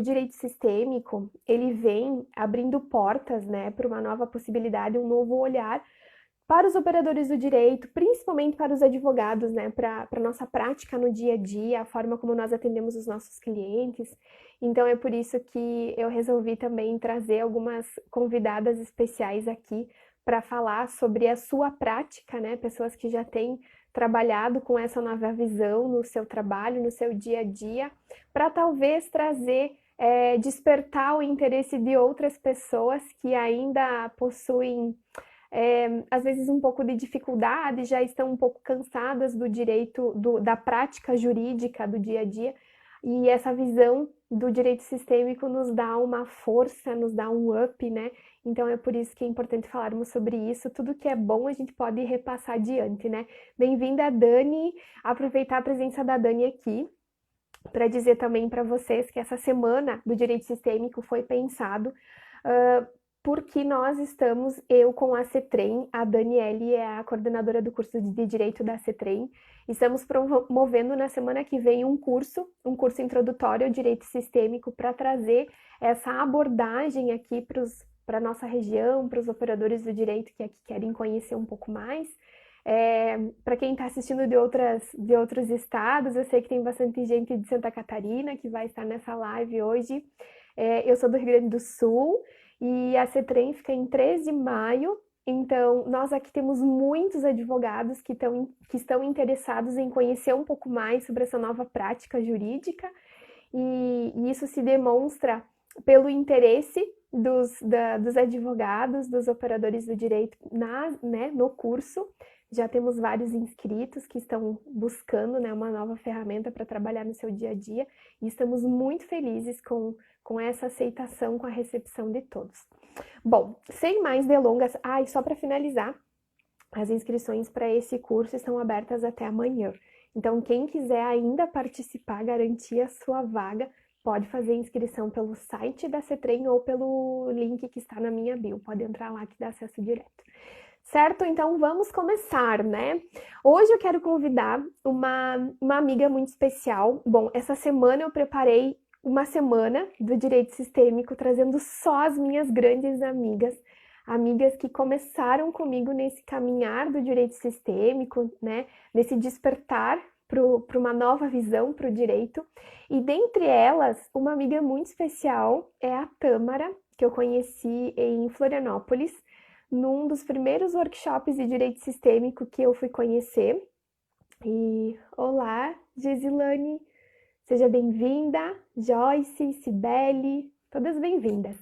O direito sistêmico, ele vem abrindo portas, né, para uma nova possibilidade, um novo olhar para os operadores do direito, principalmente para os advogados, né, para a nossa prática no dia a dia, a forma como nós atendemos os nossos clientes. Então é por isso que eu resolvi também trazer algumas convidadas especiais aqui para falar sobre a sua prática, né, pessoas que já têm trabalhado com essa nova visão no seu trabalho, no seu dia a dia, para talvez trazer despertar o interesse de outras pessoas que ainda possuem às vezes um pouco de dificuldade, já estão um pouco cansadas do direito, da prática jurídica do dia a dia, e essa visão do direito sistêmico nos dá uma força, nos dá um up, né? Então é por isso que é importante falarmos sobre isso. Tudo que é bom a gente pode repassar adiante, né? Bem-vinda, Dani. Aproveitar a presença da Dani aqui para dizer também para vocês que essa semana do direito sistêmico foi pensado porque nós estamos, eu com a CETREM, a Daniele é a coordenadora do curso de Direito da CETREM, estamos promovendo na semana que vem um curso introdutório ao direito sistêmico para trazer essa abordagem aqui para a nossa região, para os operadores do direito que aqui querem conhecer um pouco mais. Para quem está assistindo de outros estados, eu sei que tem bastante gente de Santa Catarina que vai estar nessa live hoje. Eu sou do Rio Grande do Sul e a CETREM fica em 3 de maio. Então, nós aqui temos muitos advogados que estão interessados em conhecer um pouco mais sobre essa nova prática jurídica, e isso se demonstra pelo interesse dos advogados, dos operadores do direito no curso. Já temos vários inscritos que estão buscando, né, uma nova ferramenta para trabalhar no seu dia a dia, e estamos muito felizes com essa aceitação, com a recepção de todos. Bom, sem mais delongas, e só para finalizar, as inscrições para esse curso estão abertas até amanhã. Então, quem quiser ainda participar, garantir a sua vaga, pode fazer inscrição pelo site da CETREM ou pelo link que está na minha bio. Pode entrar lá que dá acesso direto. Certo? Então vamos começar, né? Hoje eu quero convidar uma amiga muito especial. Bom, essa semana eu preparei uma semana do direito sistêmico, trazendo só as minhas grandes amigas que começaram comigo nesse caminhar do direito sistêmico, né? Nesse despertar para uma nova visão para o direito. E dentre elas, uma amiga muito especial é a Tâmara, que eu conheci em Florianópolis, num dos primeiros workshops de direito sistêmico que eu fui conhecer. E olá, Gesilane, seja bem-vinda, Joyce, Cibele, todas bem-vindas.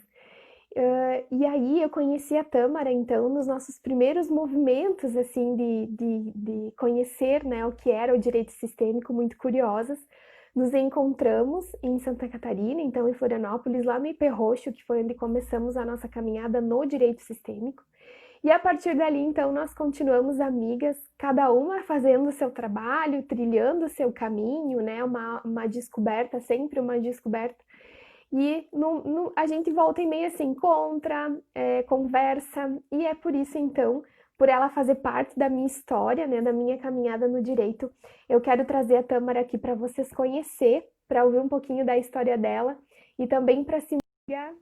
E aí eu conheci a Tâmara, então, nos nossos primeiros movimentos, assim, de conhecer, né, o que era o direito sistêmico, muito curiosas. Nos encontramos em Santa Catarina, então em Florianópolis, lá no IP Roxo, que foi onde começamos a nossa caminhada no direito sistêmico. E a partir dali, então, nós continuamos amigas, cada uma fazendo o seu trabalho, trilhando o seu caminho, né? Uma descoberta, sempre uma descoberta. E a gente volta e meia se encontra, conversa, e é por isso, então, por ela fazer parte da minha história, né, da minha caminhada no direito, eu quero trazer a Tâmara aqui para vocês conhecer, para ouvir um pouquinho da história dela e também para se ligar.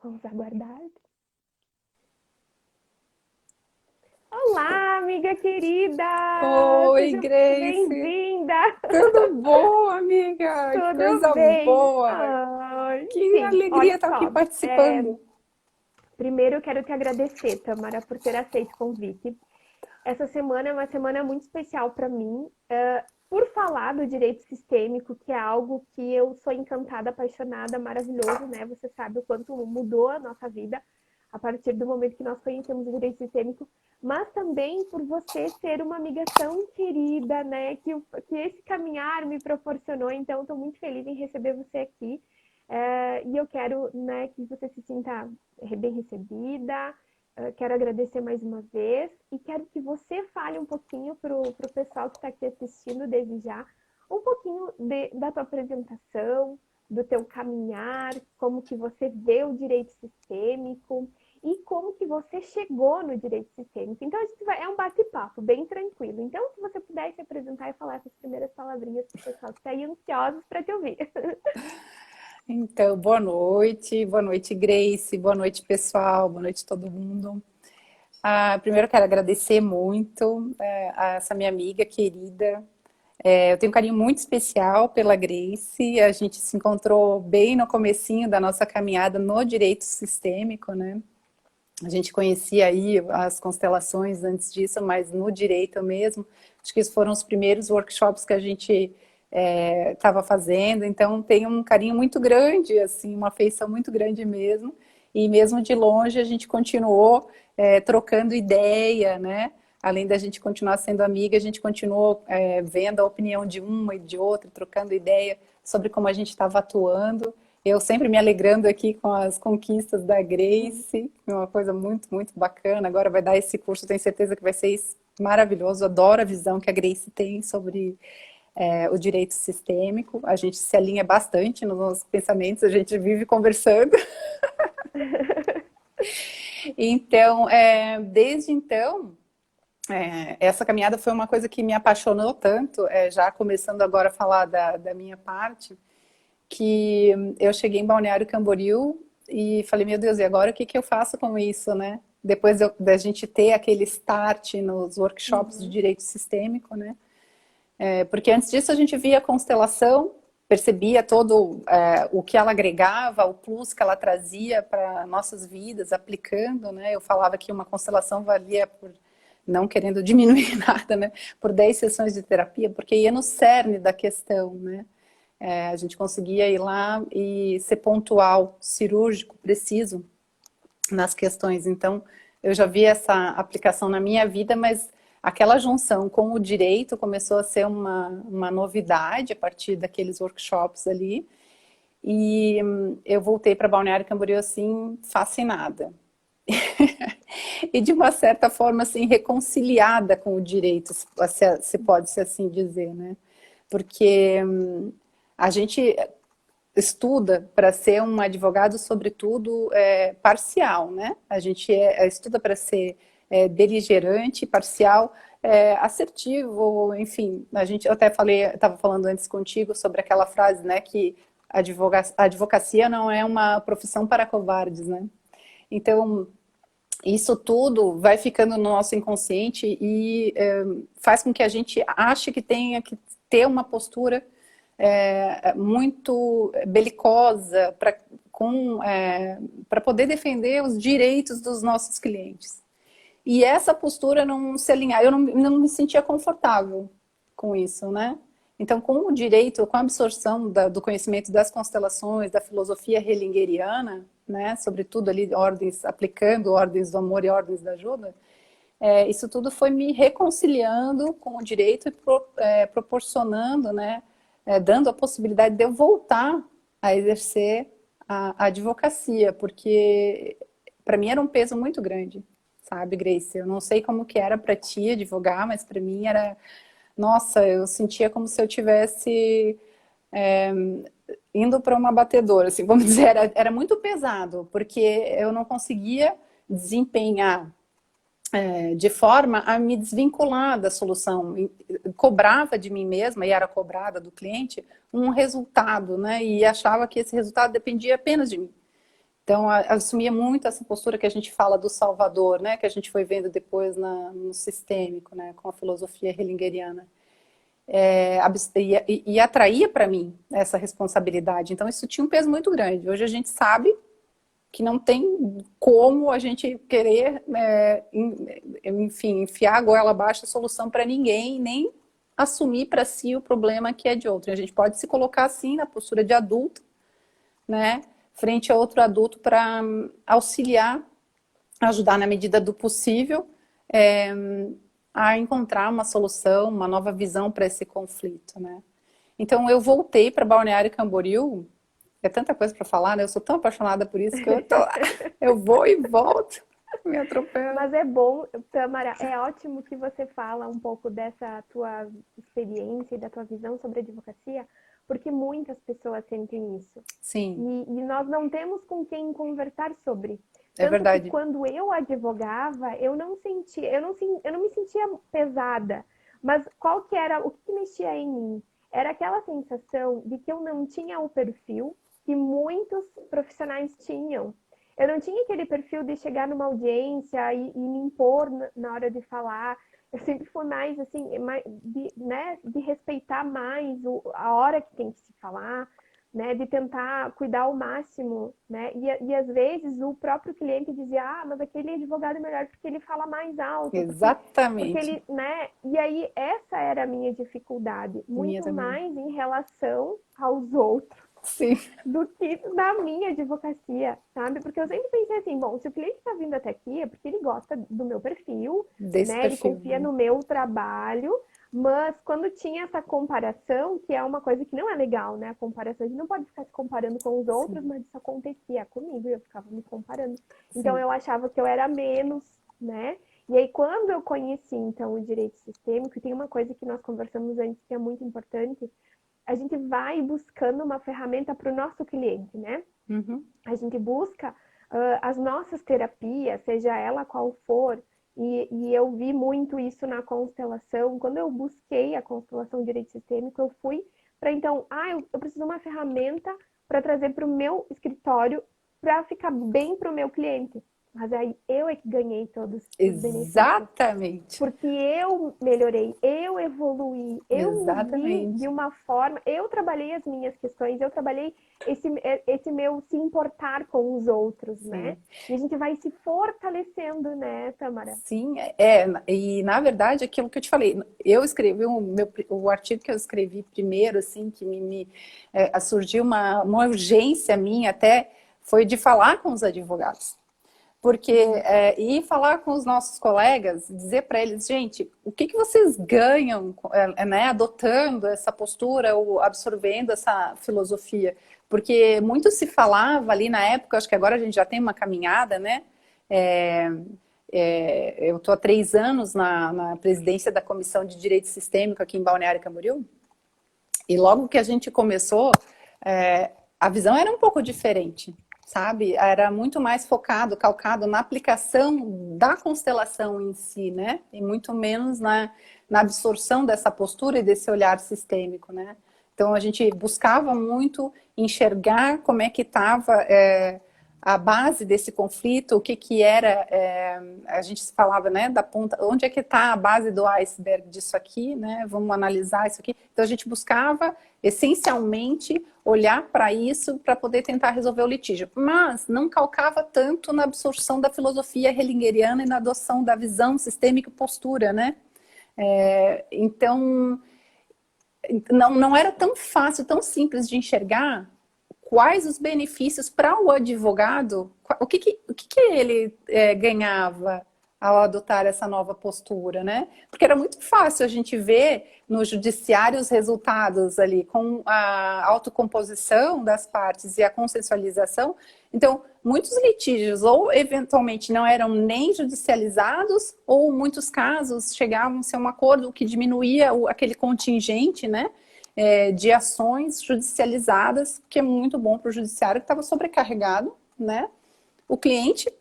Vamos aguardar. Olá, amiga querida! Oi, Seja Grace. bem-vinda! Tudo bom, amiga? Que Tudo coisa bem? boa. Ai, Que sim, alegria olha estar aqui só. participando. Primeiro eu quero te agradecer, Tamara, por ter aceito o convite. Essa semana é uma semana muito especial para mim, por falar do direito sistêmico, que é algo que eu sou encantada, apaixonada, maravilhoso, né? Você sabe o quanto mudou a nossa vida a partir do momento que nós conhecemos o direito sistêmico, mas também por você ser uma amiga tão querida, né? Que esse caminhar me proporcionou. Então, estou muito feliz em receber você aqui. E eu quero, né, que você se sinta bem recebida. Quero agradecer mais uma vez e quero que você fale um pouquinho para o pessoal que está aqui assistindo desde já, um pouquinho da tua apresentação, do teu caminhar, como que você vê o direito sistêmico e como que você chegou no direito sistêmico. Então, é um bate-papo bem tranquilo. Então, se você puder se apresentar e falar essas primeiras palavrinhas para o pessoal que está aí ansiosos para te ouvir. Então, boa noite, Grace, boa noite, pessoal, boa noite, todo mundo. Primeiro, eu quero agradecer muito a essa minha amiga querida. Eu tenho um carinho muito especial pela Grace. A gente se encontrou bem no comecinho da nossa caminhada no direito sistêmico, né? A gente conhecia aí as constelações antes disso, mas no direito mesmo. Acho que esses foram os primeiros workshops que a gente estava fazendo. Então, tem um carinho muito grande, assim, uma afeição muito grande mesmo. E mesmo de longe, a gente continuou trocando ideia, né? Além da gente continuar sendo amiga, a gente continuou vendo a opinião de uma e de outra, trocando ideia sobre como a gente estava atuando. Eu sempre me alegrando aqui com as conquistas da Grace, uma coisa muito, muito bacana. Agora vai dar esse curso, tenho certeza que vai ser maravilhoso. Adoro a visão que a Grace tem sobre o direito sistêmico. A gente se alinha bastante nos nossos pensamentos, a gente vive conversando. Então, desde então, essa caminhada foi uma coisa que me apaixonou tanto, já começando agora a falar da minha parte, que eu cheguei em Balneário Camboriú e falei, meu Deus, e agora o que eu faço com isso, né? Depois da gente ter aquele start nos workshops de direito sistêmico, né? Porque antes disso a gente via a constelação, percebia todo o que ela agregava, o plus que ela trazia para nossas vidas, aplicando, né? Eu falava que uma constelação valia por, não querendo diminuir nada, né? Por 10 sessões de terapia, porque ia no cerne da questão, né? A gente conseguia ir lá e ser pontual, cirúrgico, preciso nas questões. Então, eu já vi essa aplicação na minha vida, mas aquela junção com o direito começou a ser uma novidade a partir daqueles workshops ali. E eu voltei para Balneário Camboriú assim, fascinada. E de uma certa forma assim, reconciliada com o direito, se pode ser assim dizer, né? Porque a gente estuda para ser um advogado, sobretudo, parcial, né? A gente estuda para ser beligerante, parcial, assertivo, enfim. Eu até estava falando antes contigo sobre aquela frase, né, que a advocacia não é uma profissão para covardes, né? Então, isso tudo vai ficando no nosso inconsciente e faz com que a gente ache que tenha que ter uma postura muito belicosa para poder defender os direitos dos nossos clientes. E essa postura não se alinhar, eu não me sentia confortável com isso, né? Então, com o direito, com a absorção do conhecimento das constelações, da filosofia hellingeriana, né, sobretudo ali ordens, aplicando ordens do amor e ordens da ajuda, isso tudo foi me reconciliando com o direito e proporcionando, né, dando a possibilidade de eu voltar a exercer a advocacia, porque para mim era um peso muito grande, sabe, Grace? Eu não sei como que era para ti advogar, mas para mim era, nossa, eu sentia como se eu tivesse indo para uma batedora, assim, vamos dizer, era muito pesado, porque eu não conseguia desempenhar de forma a me desvincular da solução. Cobrava de mim mesma, e era cobrada do cliente, um resultado, né? E achava que esse resultado dependia apenas de mim. Então, assumia muito essa postura que a gente fala do Salvador, né? Que a gente foi vendo depois no sistêmico, né? Com a filosofia hellingeriana. E atraía para mim essa responsabilidade. Então, isso tinha um peso muito grande. Hoje a gente sabe que não tem como a gente querer, enfim, enfiar a goela abaixo a solução para ninguém, nem assumir para si o problema que é de outro. A gente pode se colocar assim na postura de adulto, né, frente a outro adulto para auxiliar, ajudar na medida do possível a encontrar uma solução, uma nova visão para esse conflito, né. Então eu voltei para Balneário Camboriú. É tanta coisa para falar, né? Eu sou tão apaixonada por isso que eu vou e volto, me atropelo. Mas é bom, Tamara, é ótimo que você fala um pouco dessa tua experiência e da tua visão sobre a advocacia, porque muitas pessoas sentem isso. Sim. E nós não temos com quem conversar sobre. É Tanto que verdade. quando eu advogava, eu não sentia, eu não me sentia pesada. Mas qual que era, o que mexia em mim? Era aquela sensação de que eu não tinha o perfil que muitos profissionais tinham. Eu não tinha aquele perfil de chegar numa audiência e me impor na hora de falar. Eu sempre fui mais assim, de respeitar mais a hora que tem que se falar, né, de tentar cuidar ao máximo, né, e às vezes o próprio cliente dizia, mas aquele advogado é melhor porque ele fala mais alto, porque Exatamente. ele, né, e aí essa era a minha dificuldade, Minha muito também. mais em relação aos outros Sim, do que na minha advocacia, sabe? Porque eu sempre pensei assim, bom, se o cliente está vindo até aqui é porque ele gosta do meu perfil, desse né? Ele perfil, confia né? no meu trabalho, mas quando tinha essa comparação, que é uma coisa que não é legal, né? A comparação, a gente não pode ficar se comparando com os outros, Sim, mas isso acontecia comigo e eu ficava me comparando. Então sim. eu achava que eu era menos, né? E aí, quando eu conheci, então, o direito sistêmico, e tem uma coisa que nós conversamos antes que é muito importante, a gente vai buscando uma ferramenta para o nosso cliente, né? Uhum. A gente busca as nossas terapias, seja ela qual for, e eu vi muito isso na constelação. Quando eu busquei a constelação de direito sistêmico, eu fui para então, eu preciso de uma ferramenta para trazer para o meu escritório para ficar bem para o meu cliente. Mas aí eu é que ganhei todos os benefícios Exatamente. porque eu melhorei, eu evoluí, eu me vi de Exatamente. uma forma, eu trabalhei as minhas questões, eu trabalhei esse meu se importar com os outros, né? Sim. E a gente vai se fortalecendo, né, Tamara? Sim, e na verdade aquilo que eu te falei, eu escrevi o artigo que eu escrevi primeiro, assim, que surgiu uma urgência minha até, foi de falar com os advogados. Porque ir falar com os nossos colegas, dizer para eles, gente, o que vocês ganham, né, adotando essa postura ou absorvendo essa filosofia? Porque muito se falava ali na época, acho que agora a gente já tem uma caminhada, né? É, eu estou há 3 anos na presidência da Comissão de Direito Sistêmico aqui em Balneário Camboriú, e logo que a gente começou, a visão era um pouco diferente, sabe? Era muito mais focado, calcado na aplicação da constelação em si, né? E muito menos na absorção dessa postura e desse olhar sistêmico, né? Então a gente buscava muito enxergar como é que estava a base desse conflito, o que que era, a gente falava, né, da ponta, onde é que está a base do iceberg disso aqui, né? Vamos analisar isso aqui. Então a gente buscava essencialmente olhar para isso para poder tentar resolver o litígio, mas não calcava tanto na absorção da filosofia hegeliana e na adoção da visão sistêmica e postura, né? Então, não era tão fácil, tão simples de enxergar quais os benefícios para o advogado, o que ele ganhava ao adotar essa nova postura, né? Porque era muito fácil a gente ver no judiciário os resultados ali, com a autocomposição das partes e a consensualização. Então, muitos litígios ou eventualmente não eram nem judicializados, ou em muitos casos chegavam-se a um acordo que diminuía aquele contingente, né? De ações judicializadas, que é muito bom para o judiciário que estava sobrecarregado, né? O cliente,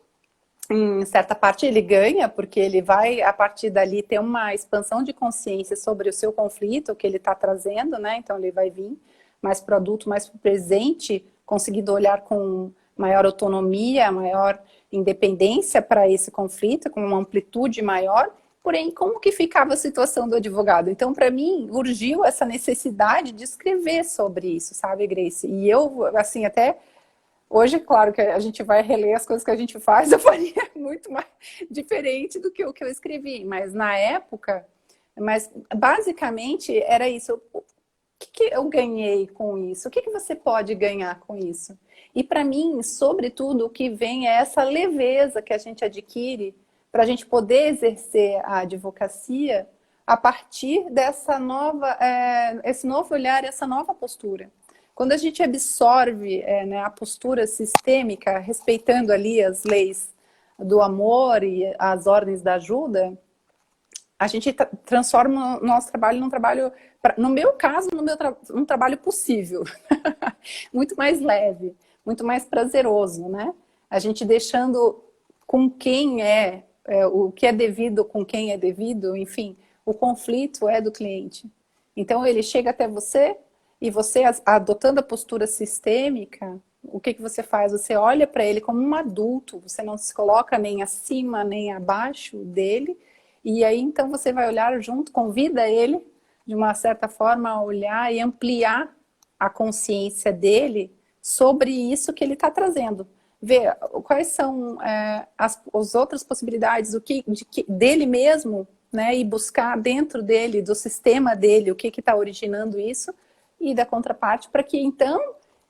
em certa parte, ele ganha, porque ele vai, a partir dali, ter uma expansão de consciência sobre o seu conflito, o que ele está trazendo, né? Então, ele vai vir mais para o adulto, mais para o presente, conseguindo olhar com maior autonomia, maior independência para esse conflito, com uma amplitude maior. Porém, como que ficava a situação do advogado? Então, para mim, urgiu essa necessidade de escrever sobre isso, sabe, Grace? E eu, assim, até hoje, claro que a gente vai reler as coisas que a gente faz, eu faria muito mais diferente do que o que eu escrevi. Mas na época, basicamente era isso. O que eu ganhei com isso? O que você pode ganhar com isso? E para mim, sobretudo, o que vem é essa leveza que a gente adquire para a gente poder exercer a advocacia a partir dessa nova, esse novo olhar, essa nova postura. Quando a gente absorve né, a postura sistêmica, respeitando ali as leis do amor e as ordens da ajuda, a gente transforma o nosso trabalho num trabalho, no meu caso, um trabalho possível, muito mais leve, muito mais prazeroso, né? A gente deixando com quem o que é devido, com quem é devido, enfim, o conflito é do cliente. Então ele chega até você e você, adotando a postura sistêmica, o que você faz? Você olha para ele como um adulto, você não se coloca nem acima nem abaixo dele, e aí então você vai olhar junto, convida ele, de uma certa forma, a olhar e ampliar a consciência dele sobre isso que ele está trazendo. Ver quais são as outras possibilidades, dele mesmo, né, e buscar dentro dele, do sistema dele, o que está originando isso, e da contraparte, para que então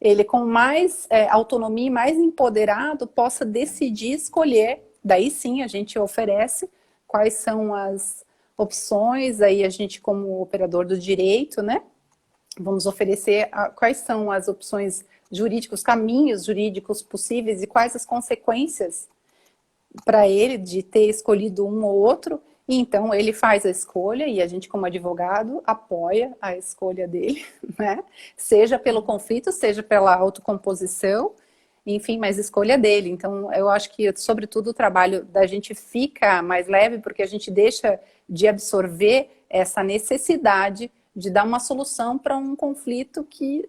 ele, com mais autonomia e mais empoderado, possa decidir escolher. Daí sim a gente oferece quais são as opções, aí a gente, como operador do direito, né, vamos oferecer quais são as opções jurídicas, caminhos jurídicos possíveis e quais as consequências para ele de ter escolhido um ou outro. E então ele faz a escolha e a gente, como advogado, apoia a escolha dele, né? Seja pelo conflito, seja pela autocomposição, enfim, mas escolha dele. Então eu acho que, sobretudo, o trabalho da gente fica mais leve porque a gente deixa de absorver essa necessidade de dar uma solução para um conflito que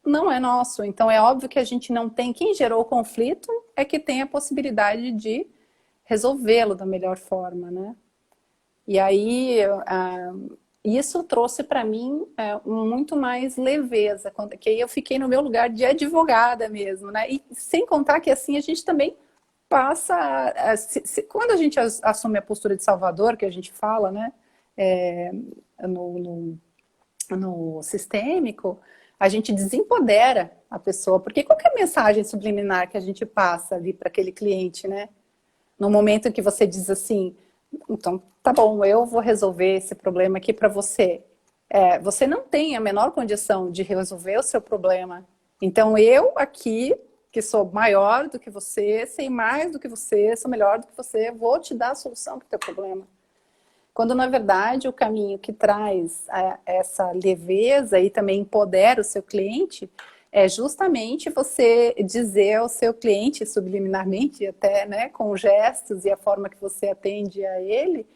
não é nosso. Então é óbvio que a gente não tem, quem gerou o conflito é que tem a possibilidade de resolvê-lo da melhor forma, né? E aí, isso trouxe para mim muito mais leveza, que aí eu fiquei no meu lugar de advogada mesmo, né? E sem contar que assim a gente também passa, quando a gente assume a postura de salvador, que a gente fala, né? No, no, no sistêmico, a gente desempodera a pessoa, porque qualquer mensagem subliminar que a gente passa ali para aquele cliente, né? No momento em que você diz assim, então, tá bom, eu vou resolver esse problema aqui para você. Você não tem a menor condição de resolver o seu problema. Então, eu aqui, que sou maior do que você, sei mais do que você, sou melhor do que você, vou te dar a solução para o teu problema. Quando, na verdade, o caminho que traz essa leveza e também empodera o seu cliente é justamente você dizer ao seu cliente, subliminarmente, até, né, com gestos e a forma que você atende a ele,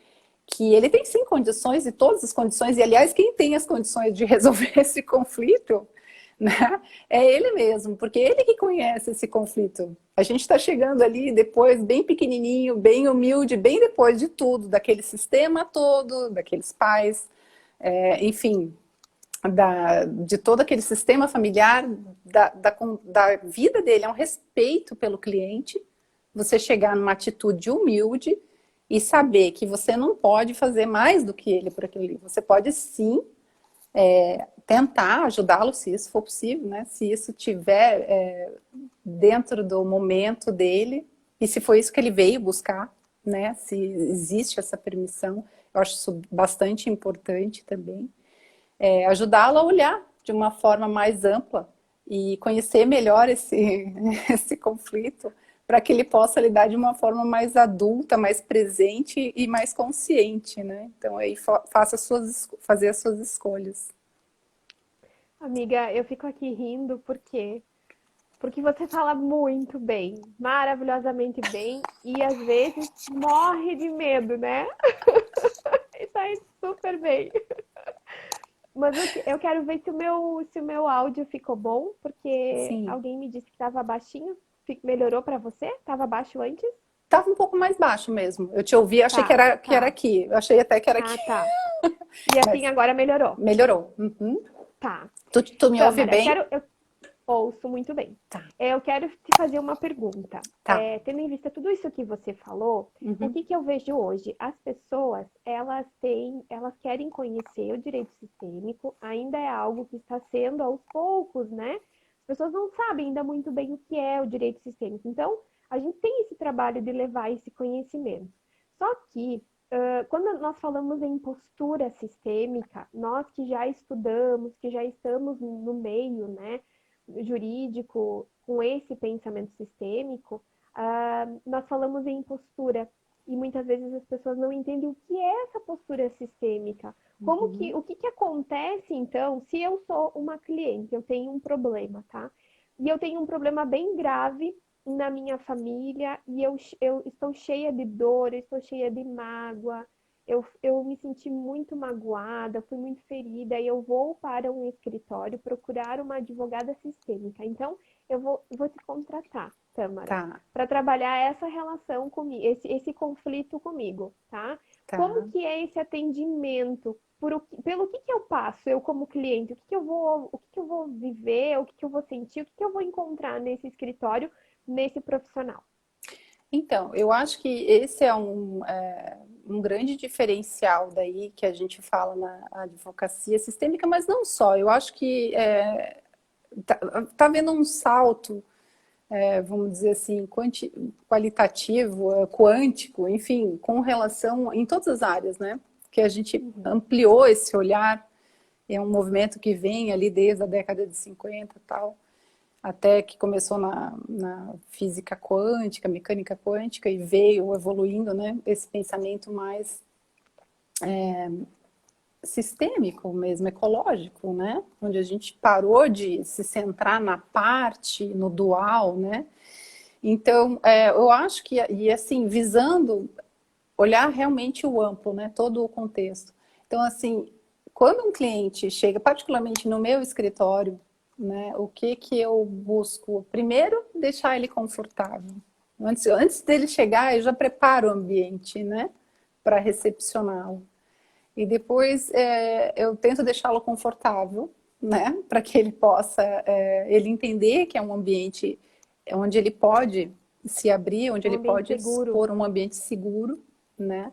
que ele tem sim condições, e todas as condições, e aliás, quem tem as condições de resolver esse conflito, né, é ele mesmo, porque é ele que conhece esse conflito. A gente está chegando ali depois, bem pequenininho, bem humilde, bem depois de tudo, daquele sistema todo, daqueles pais, enfim, de todo aquele sistema familiar, da vida dele, é um respeito pelo cliente, você chegar numa atitude humilde e saber que você não pode fazer mais do que ele por aquilo ali. Você pode sim tentar ajudá-lo, se isso for possível, né? Se isso tiver dentro do momento dele, e se foi isso que ele veio buscar, né? Se existe essa permissão, eu acho isso bastante importante também. Ajudá-lo a olhar de uma forma mais ampla e conhecer melhor esse conflito, para que ele possa lidar de uma forma mais adulta, mais presente e mais consciente, né? Então aí fazer as suas escolhas. Amiga, eu fico aqui rindo porque você fala muito bem, maravilhosamente bem, e às vezes morre de medo, né? E tá indo super bem. Mas eu quero ver se o meu áudio ficou bom, porque Sim, alguém me disse que estava baixinho. Melhorou para você? Estava baixo antes? estava um pouco mais baixo mesmo. Eu te ouvi, achei Tá, que era tá. aqui. Eu achei até que era aqui, Ah, tá. E assim mas agora melhorou. melhorou. Uhum. Tá. Tu me ouve Tâmara, bem? eu ouço muito bem. Tá, Eu quero te fazer uma pergunta. tá. Tendo em vista tudo isso que você falou, o Uhum. que que eu vejo hoje? As pessoas, elas querem conhecer o direito sistêmico, ainda é algo que está sendo aos poucos, né? As pessoas não sabem ainda muito bem o que é o direito sistêmico. Então, a gente tem esse trabalho de levar esse conhecimento. Só que, quando nós falamos em postura sistêmica, nós que já estudamos, que já estamos no meio, né, jurídico com esse pensamento sistêmico, nós falamos em postura e muitas vezes as pessoas não entendem o que é essa postura sistêmica. O que que acontece então se eu sou uma cliente, eu tenho um problema, tá? E eu tenho um problema bem grave na minha família e eu estou cheia de dor, eu estou cheia de mágoa, eu me senti muito magoada, fui muito ferida e eu vou para um escritório procurar uma advogada sistêmica. Então, vou te contratar, Tâmara, Tá, para trabalhar essa relação comigo, esse conflito comigo, tá? Como tá. que é esse atendimento? Pelo que eu passo, eu como cliente, o que que eu vou viver, o que que eu vou sentir, o que que eu vou encontrar nesse escritório, nesse profissional? Então, eu acho que esse é um grande diferencial daí que a gente fala na advocacia sistêmica, mas não só. Eu acho que tá havendo um salto, vamos dizer assim, qualitativo, quântico, enfim, com relação em todas as áreas, né? Que a gente Uhum. ampliou esse olhar, é um movimento que vem ali desde a década de 50 e tal, até que começou na física quântica, mecânica quântica, e veio evoluindo, né, esse pensamento mais sistêmico mesmo, ecológico, né, onde a gente parou de se centrar na parte, no dual, né. Então, eu acho que, e assim, visando olhar realmente o amplo, né, todo o contexto. Então, assim, quando um cliente chega, particularmente no meu escritório, né, o que que eu busco? Primeiro, deixar ele confortável. Antes dele chegar, eu já preparo o ambiente, né, para recepcioná-lo. E depois eu tento deixá-lo confortável, né, para que ele possa ele entender que é um ambiente onde ele pode se abrir, onde Um ele ambiente pode seguro. expor um ambiente seguro, né?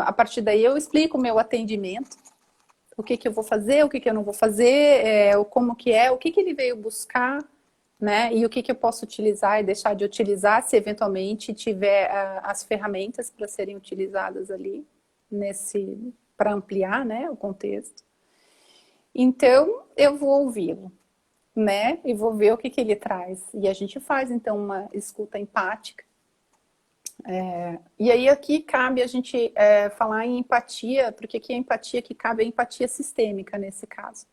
A partir daí eu explico o meu atendimento, o que que eu vou fazer, o que que eu não vou fazer, como que é, o que que ele veio buscar, né? E o que que eu posso utilizar e deixar de utilizar se eventualmente tiver as ferramentas para serem utilizadas ali nesse para ampliar, né, o contexto. Então eu vou ouvi-lo, né? E vou ver o que que ele traz. E a gente faz então uma escuta empática. E aí aqui cabe a gente falar em empatia, porque aqui a empatia que cabe é a empatia sistêmica nesse caso,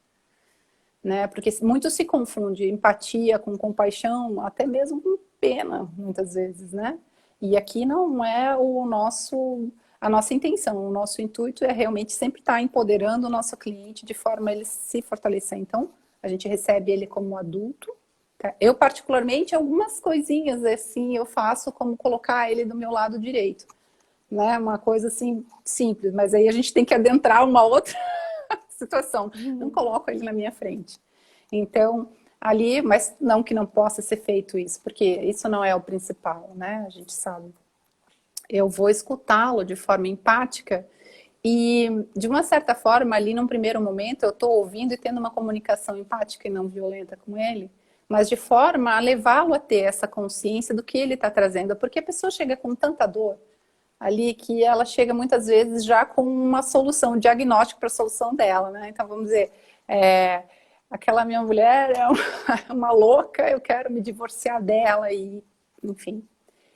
né? Porque muito se confunde empatia com compaixão, até mesmo com pena, muitas vezes, né? E aqui não é a nossa intenção, o nosso intuito é realmente sempre estar empoderando o nosso cliente de forma a ele se fortalecer. Então, a gente recebe ele como adulto. Tá? Eu, particularmente, algumas coisinhas assim eu faço, como colocar ele do meu lado direito, né? Uma coisa assim simples, mas aí a gente tem que adentrar uma outra situação. Não Uhum. coloco ele na minha frente. Então, ali, mas não que não possa ser feito isso, porque isso não é o principal, né? A gente sabe. Eu vou escutá-lo de forma empática e, de uma certa forma, ali num primeiro momento, eu estou ouvindo e tendo uma comunicação empática e não violenta com ele, mas de forma a levá-lo a ter essa consciência do que ele está trazendo, porque a pessoa chega com tanta dor ali que ela chega muitas vezes já com uma solução, um diagnóstico para a solução dela, né? Então, vamos dizer, é, aquela minha mulher é uma louca, eu quero me divorciar dela e, enfim,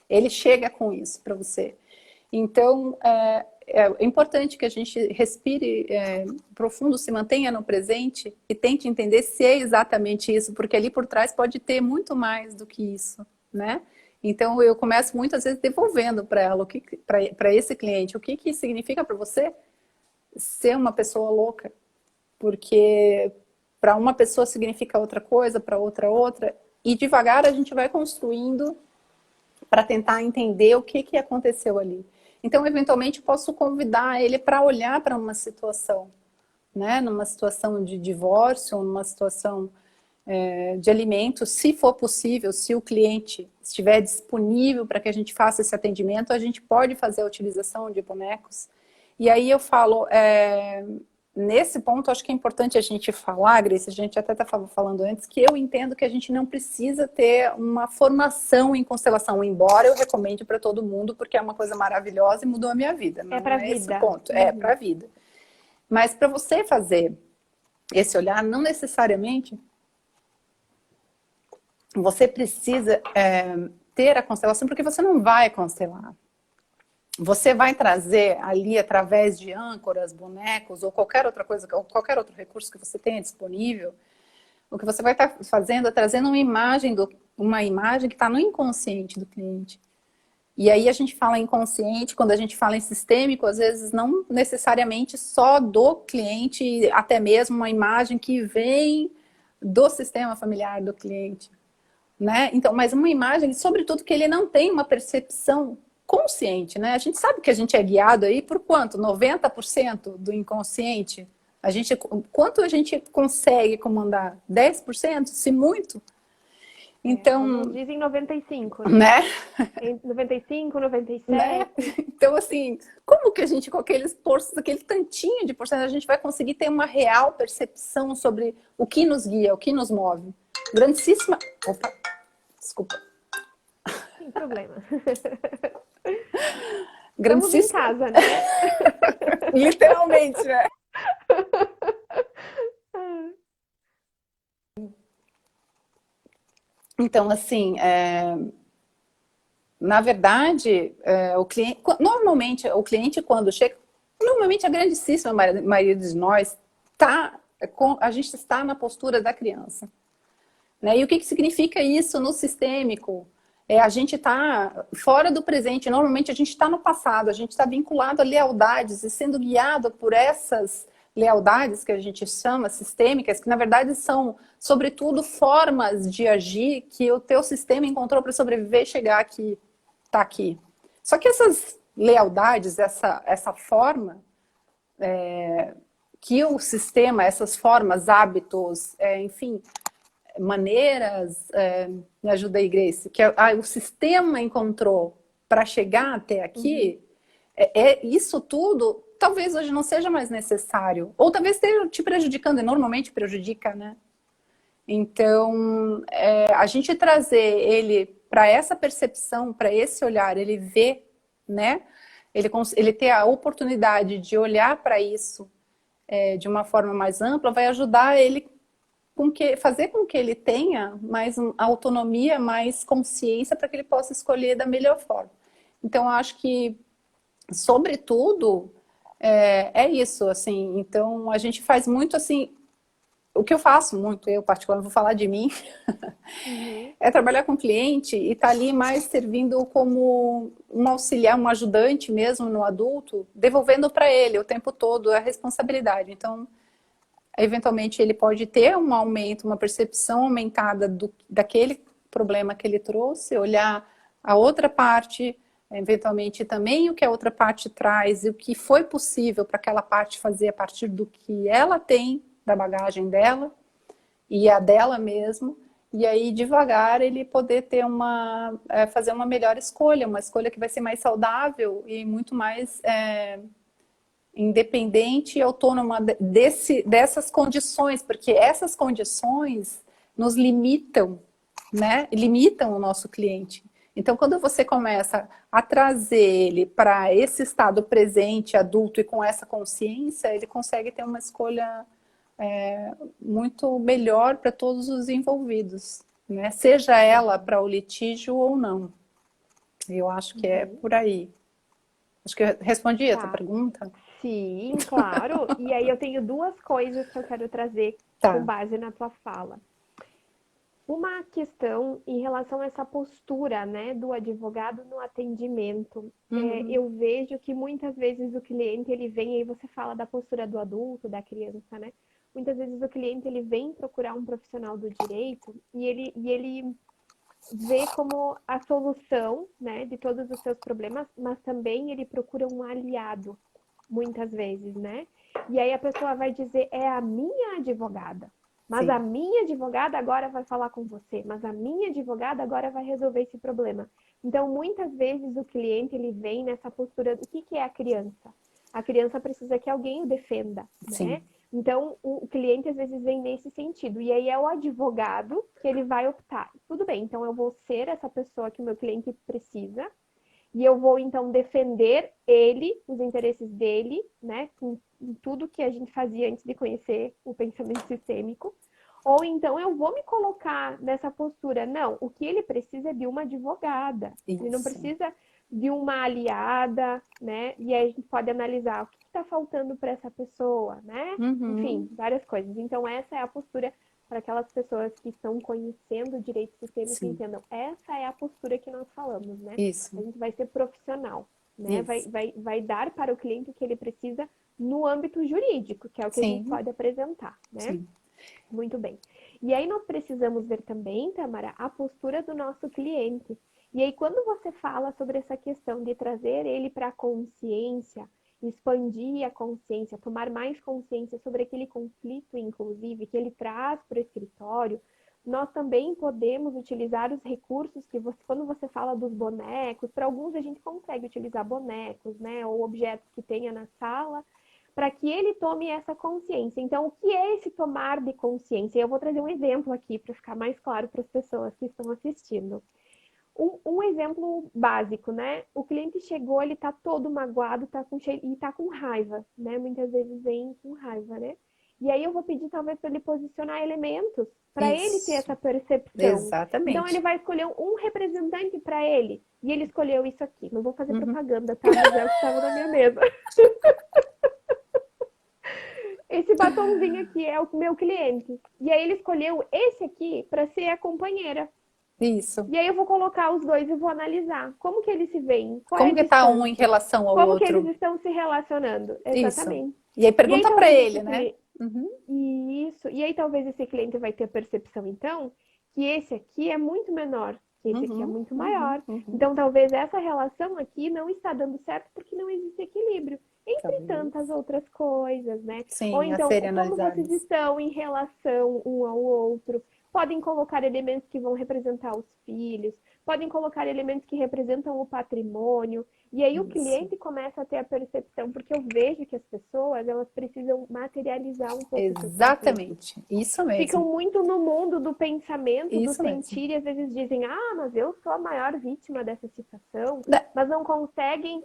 ele chega com isso para você. Então, é importante que a gente respire profundo, se mantenha no presente e tente entender se é exatamente isso, porque ali por trás pode ter muito mais do que isso, né? Então, eu começo muitas vezes devolvendo para ela, para esse cliente, o que que significa para você ser uma pessoa louca, porque para uma pessoa significa outra coisa, para outra, e devagar a gente vai construindo para tentar entender o que que aconteceu ali. Então, eventualmente, posso convidar ele para olhar para uma situação, né? Numa situação de divórcio, numa situação de alimento, se for possível, se o cliente estiver disponível para que a gente faça esse atendimento, a gente pode fazer a utilização de bonecos. E aí eu falo, nesse ponto, acho que é importante a gente falar, Grace, a gente até estava falando antes, que eu entendo que a gente não precisa ter uma formação em constelação, embora eu recomende para todo mundo, porque é uma coisa maravilhosa e mudou a minha vida. É Não para é esse o vida. ponto, é para Uhum. a vida. Mas para você fazer esse olhar, não necessariamente você precisa ter a constelação, porque você não vai constelar. Você vai trazer ali, através de âncoras, bonecos, ou qualquer outra coisa, ou qualquer outro recurso que você tenha disponível, o que você vai estar fazendo é trazendo uma imagem uma imagem que está no inconsciente do cliente. E aí a gente fala inconsciente, quando a gente fala em sistêmico, às vezes não necessariamente só do cliente, até mesmo uma imagem que vem do sistema familiar do cliente, né? Então, mas uma imagem, sobretudo, que ele não tem uma percepção consciente, né? A gente sabe que a gente é guiado aí por quanto? 90% do inconsciente? Quanto a gente consegue comandar? 10%? Se muito? Alguns Então, dizem 95, né? né? 95, Né? 97. Então, assim, como que a gente, com aquele tantinho de porcentagem, a gente vai conseguir ter uma real percepção sobre o que nos guia, o que nos move? Grandíssima. Opa, desculpa. Sem problema. Estamos em Grandíssima. casa, né? Literalmente, né? Então, assim, na verdade, o cliente, normalmente, o cliente quando chega, normalmente a grandíssima maioria de nós a gente está na postura da criança. Né? E o que significa isso no sistêmico? A gente está fora do presente, normalmente a gente está no passado, a gente está vinculado a lealdades e sendo guiado por essas lealdades que a gente chama sistêmicas, que na verdade são, sobretudo, formas de agir que o teu sistema encontrou para sobreviver e chegar aqui, tá aqui. Só que essas lealdades, essa forma que o sistema, essas formas, hábitos, enfim, maneiras, me ajuda aí, Grace, que o sistema encontrou para chegar até aqui, isso tudo talvez hoje não seja mais necessário, ou talvez esteja te prejudicando, e normalmente prejudica, né? Então, a gente trazer ele para essa percepção, para esse olhar, ele vê, né? Ele ter a oportunidade de olhar para isso de uma forma mais ampla, vai ajudar ele fazer com que ele tenha mais autonomia, mais consciência para que ele possa escolher da melhor forma. Então, eu acho que, sobretudo, isso, assim. Então, a gente faz muito, assim, o que eu faço muito, eu particularmente vou falar de mim, Uhum. é trabalhar com o cliente e estar ali mais servindo como um auxiliar, um ajudante mesmo no adulto, devolvendo para ele o tempo todo a responsabilidade. Então, eventualmente ele pode ter um aumento, uma percepção aumentada daquele problema que ele trouxe, olhar a outra parte, eventualmente também o que a outra parte traz e o que foi possível para aquela parte fazer a partir do que ela tem, da bagagem dela e a dela mesmo, e aí devagar ele poder ter fazer uma melhor escolha, uma escolha que vai ser mais saudável e muito mais independente e autônoma dessas condições, porque essas condições nos limitam, né? Limitam o nosso cliente. Então, quando você começa a trazer ele para esse estado presente, adulto e com essa consciência, ele consegue ter uma escolha muito melhor para todos os envolvidos, né? Seja ela para o litígio ou não. Eu acho que é por aí. Acho que eu respondi a tua Tá. pergunta. Sim, claro. E aí eu tenho duas coisas que eu quero trazer com Tá. base na tua fala. Uma questão em relação a essa postura, né, do advogado no atendimento. Uhum. Eu vejo que muitas vezes o cliente, ele vem, aí você fala da postura do adulto, da criança, né? Muitas vezes o cliente, ele vem procurar um profissional do direito e ele vê como a solução, né, de todos os seus problemas, mas também ele procura um aliado, muitas vezes, né? E aí a pessoa vai dizer, é a minha advogada. Mas a Sim. minha advogada agora vai falar com você, mas a minha advogada agora vai resolver esse problema. Então, muitas vezes o cliente ele vem nessa postura do que é a criança? A criança precisa que alguém o defenda, Sim. né? Então, o cliente às vezes vem nesse sentido. E aí é o advogado que ele vai optar. Tudo bem, então eu vou ser essa pessoa que o meu cliente precisa, e eu vou então defender ele, os interesses dele, né, em tudo que a gente fazia antes de conhecer o pensamento sistêmico. Ou então eu vou me colocar nessa postura, não, o que ele precisa é de uma advogada. Ele não Isso. precisa de uma aliada, né? E aí a gente pode analisar o que está faltando para essa pessoa, né? Enfim, Uhum. várias coisas. Então essa é a postura para aquelas pessoas que estão conhecendo o direito sistêmico Sim, entendam, essa é a postura que nós falamos, né? A isso, gente vai ser profissional, né? isso. Vai dar para o cliente o que ele precisa no âmbito jurídico, que é o que a gente Sim, pode apresentar, né? sim. Muito bem. E aí nós precisamos ver também, Tamara, a postura do nosso cliente. E aí quando você fala sobre essa questão de trazer ele para a consciência, expandir a consciência, tomar mais consciência sobre aquele conflito, inclusive, que ele traz para o escritório, nós também podemos utilizar os recursos que você, quando você fala dos bonecos, para alguns a gente consegue utilizar bonecos, né, ou objetos que tenha na sala, para que ele tome essa consciência. Então, o que é esse tomar de consciência? Eu vou trazer um exemplo aqui para ficar mais claro para as pessoas que estão assistindo. Um exemplo básico, né? O cliente chegou, ele tá todo magoado, e tá com raiva, né? Muitas vezes vem com raiva, né? E aí eu vou pedir talvez para ele posicionar elementos para ele ter Isso, essa percepção. Então ele exatamente. vai escolher um representante para ele e ele escolheu isso aqui. Não vou fazer Uhum. propaganda, tá? Mas é o que estava na minha mesa. Esse batonzinho aqui é o meu cliente. E aí ele escolheu esse aqui para ser a companheira. Isso. E aí eu vou colocar os dois e vou analisar como que eles se veem, qual é a Como que tá um em distância, relação ao como que eles outro? estão se relacionando. Isso. Exatamente. E aí E aí pergunta para talvez ele, esse né? cliente. Uhum. Isso. E aí talvez esse cliente vai ter a percepção, então, que esse aqui é muito menor, que esse aqui é Uhum. muito Uhum. maior. Uhum. Então talvez essa relação aqui não está dando certo porque não existe equilíbrio. Entre tantas Talvez. outras coisas, né? Ou Sim, a então, serem como vocês analisadas. estão em relação um ao outro? Podem colocar elementos que vão representar os filhos, podem colocar elementos que representam o patrimônio, e aí o Isso. cliente começa a ter a percepção, porque eu vejo que as pessoas, elas precisam materializar um pouco o seu conflito. Exatamente. Isso Ficam mesmo. muito no mundo do pensamento, do Isso mesmo. sentir, e às vezes dizem, ah, mas eu sou a maior vítima dessa situação, Né? mas não conseguem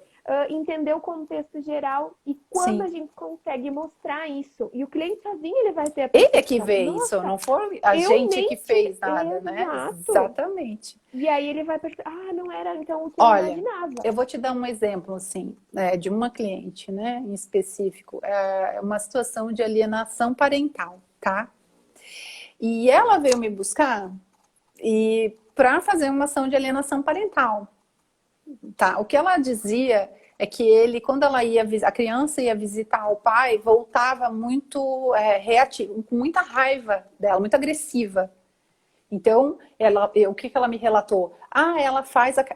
entender o contexto geral. E quando Sim. a gente consegue mostrar isso, e o cliente sozinho ele vai ter a Ele é que percepção, vê isso, nossa, não foi a eu gente que nem fez tinha. nada, né? Exato. Exatamente. E aí ele vai perceber, ah, não era então o que eu Olha, imaginava. eu vou te dar um exemplo, assim, de uma cliente, né, em específico. É uma situação de alienação parental, tá? E ela veio me buscar e para fazer uma ação de alienação parental, tá? O que ela dizia é que ele, quando ela ia, a criança ia visitar o pai, voltava muito reativo, com muita raiva dela, muito agressiva. Então, o que ela me relatou? Ah,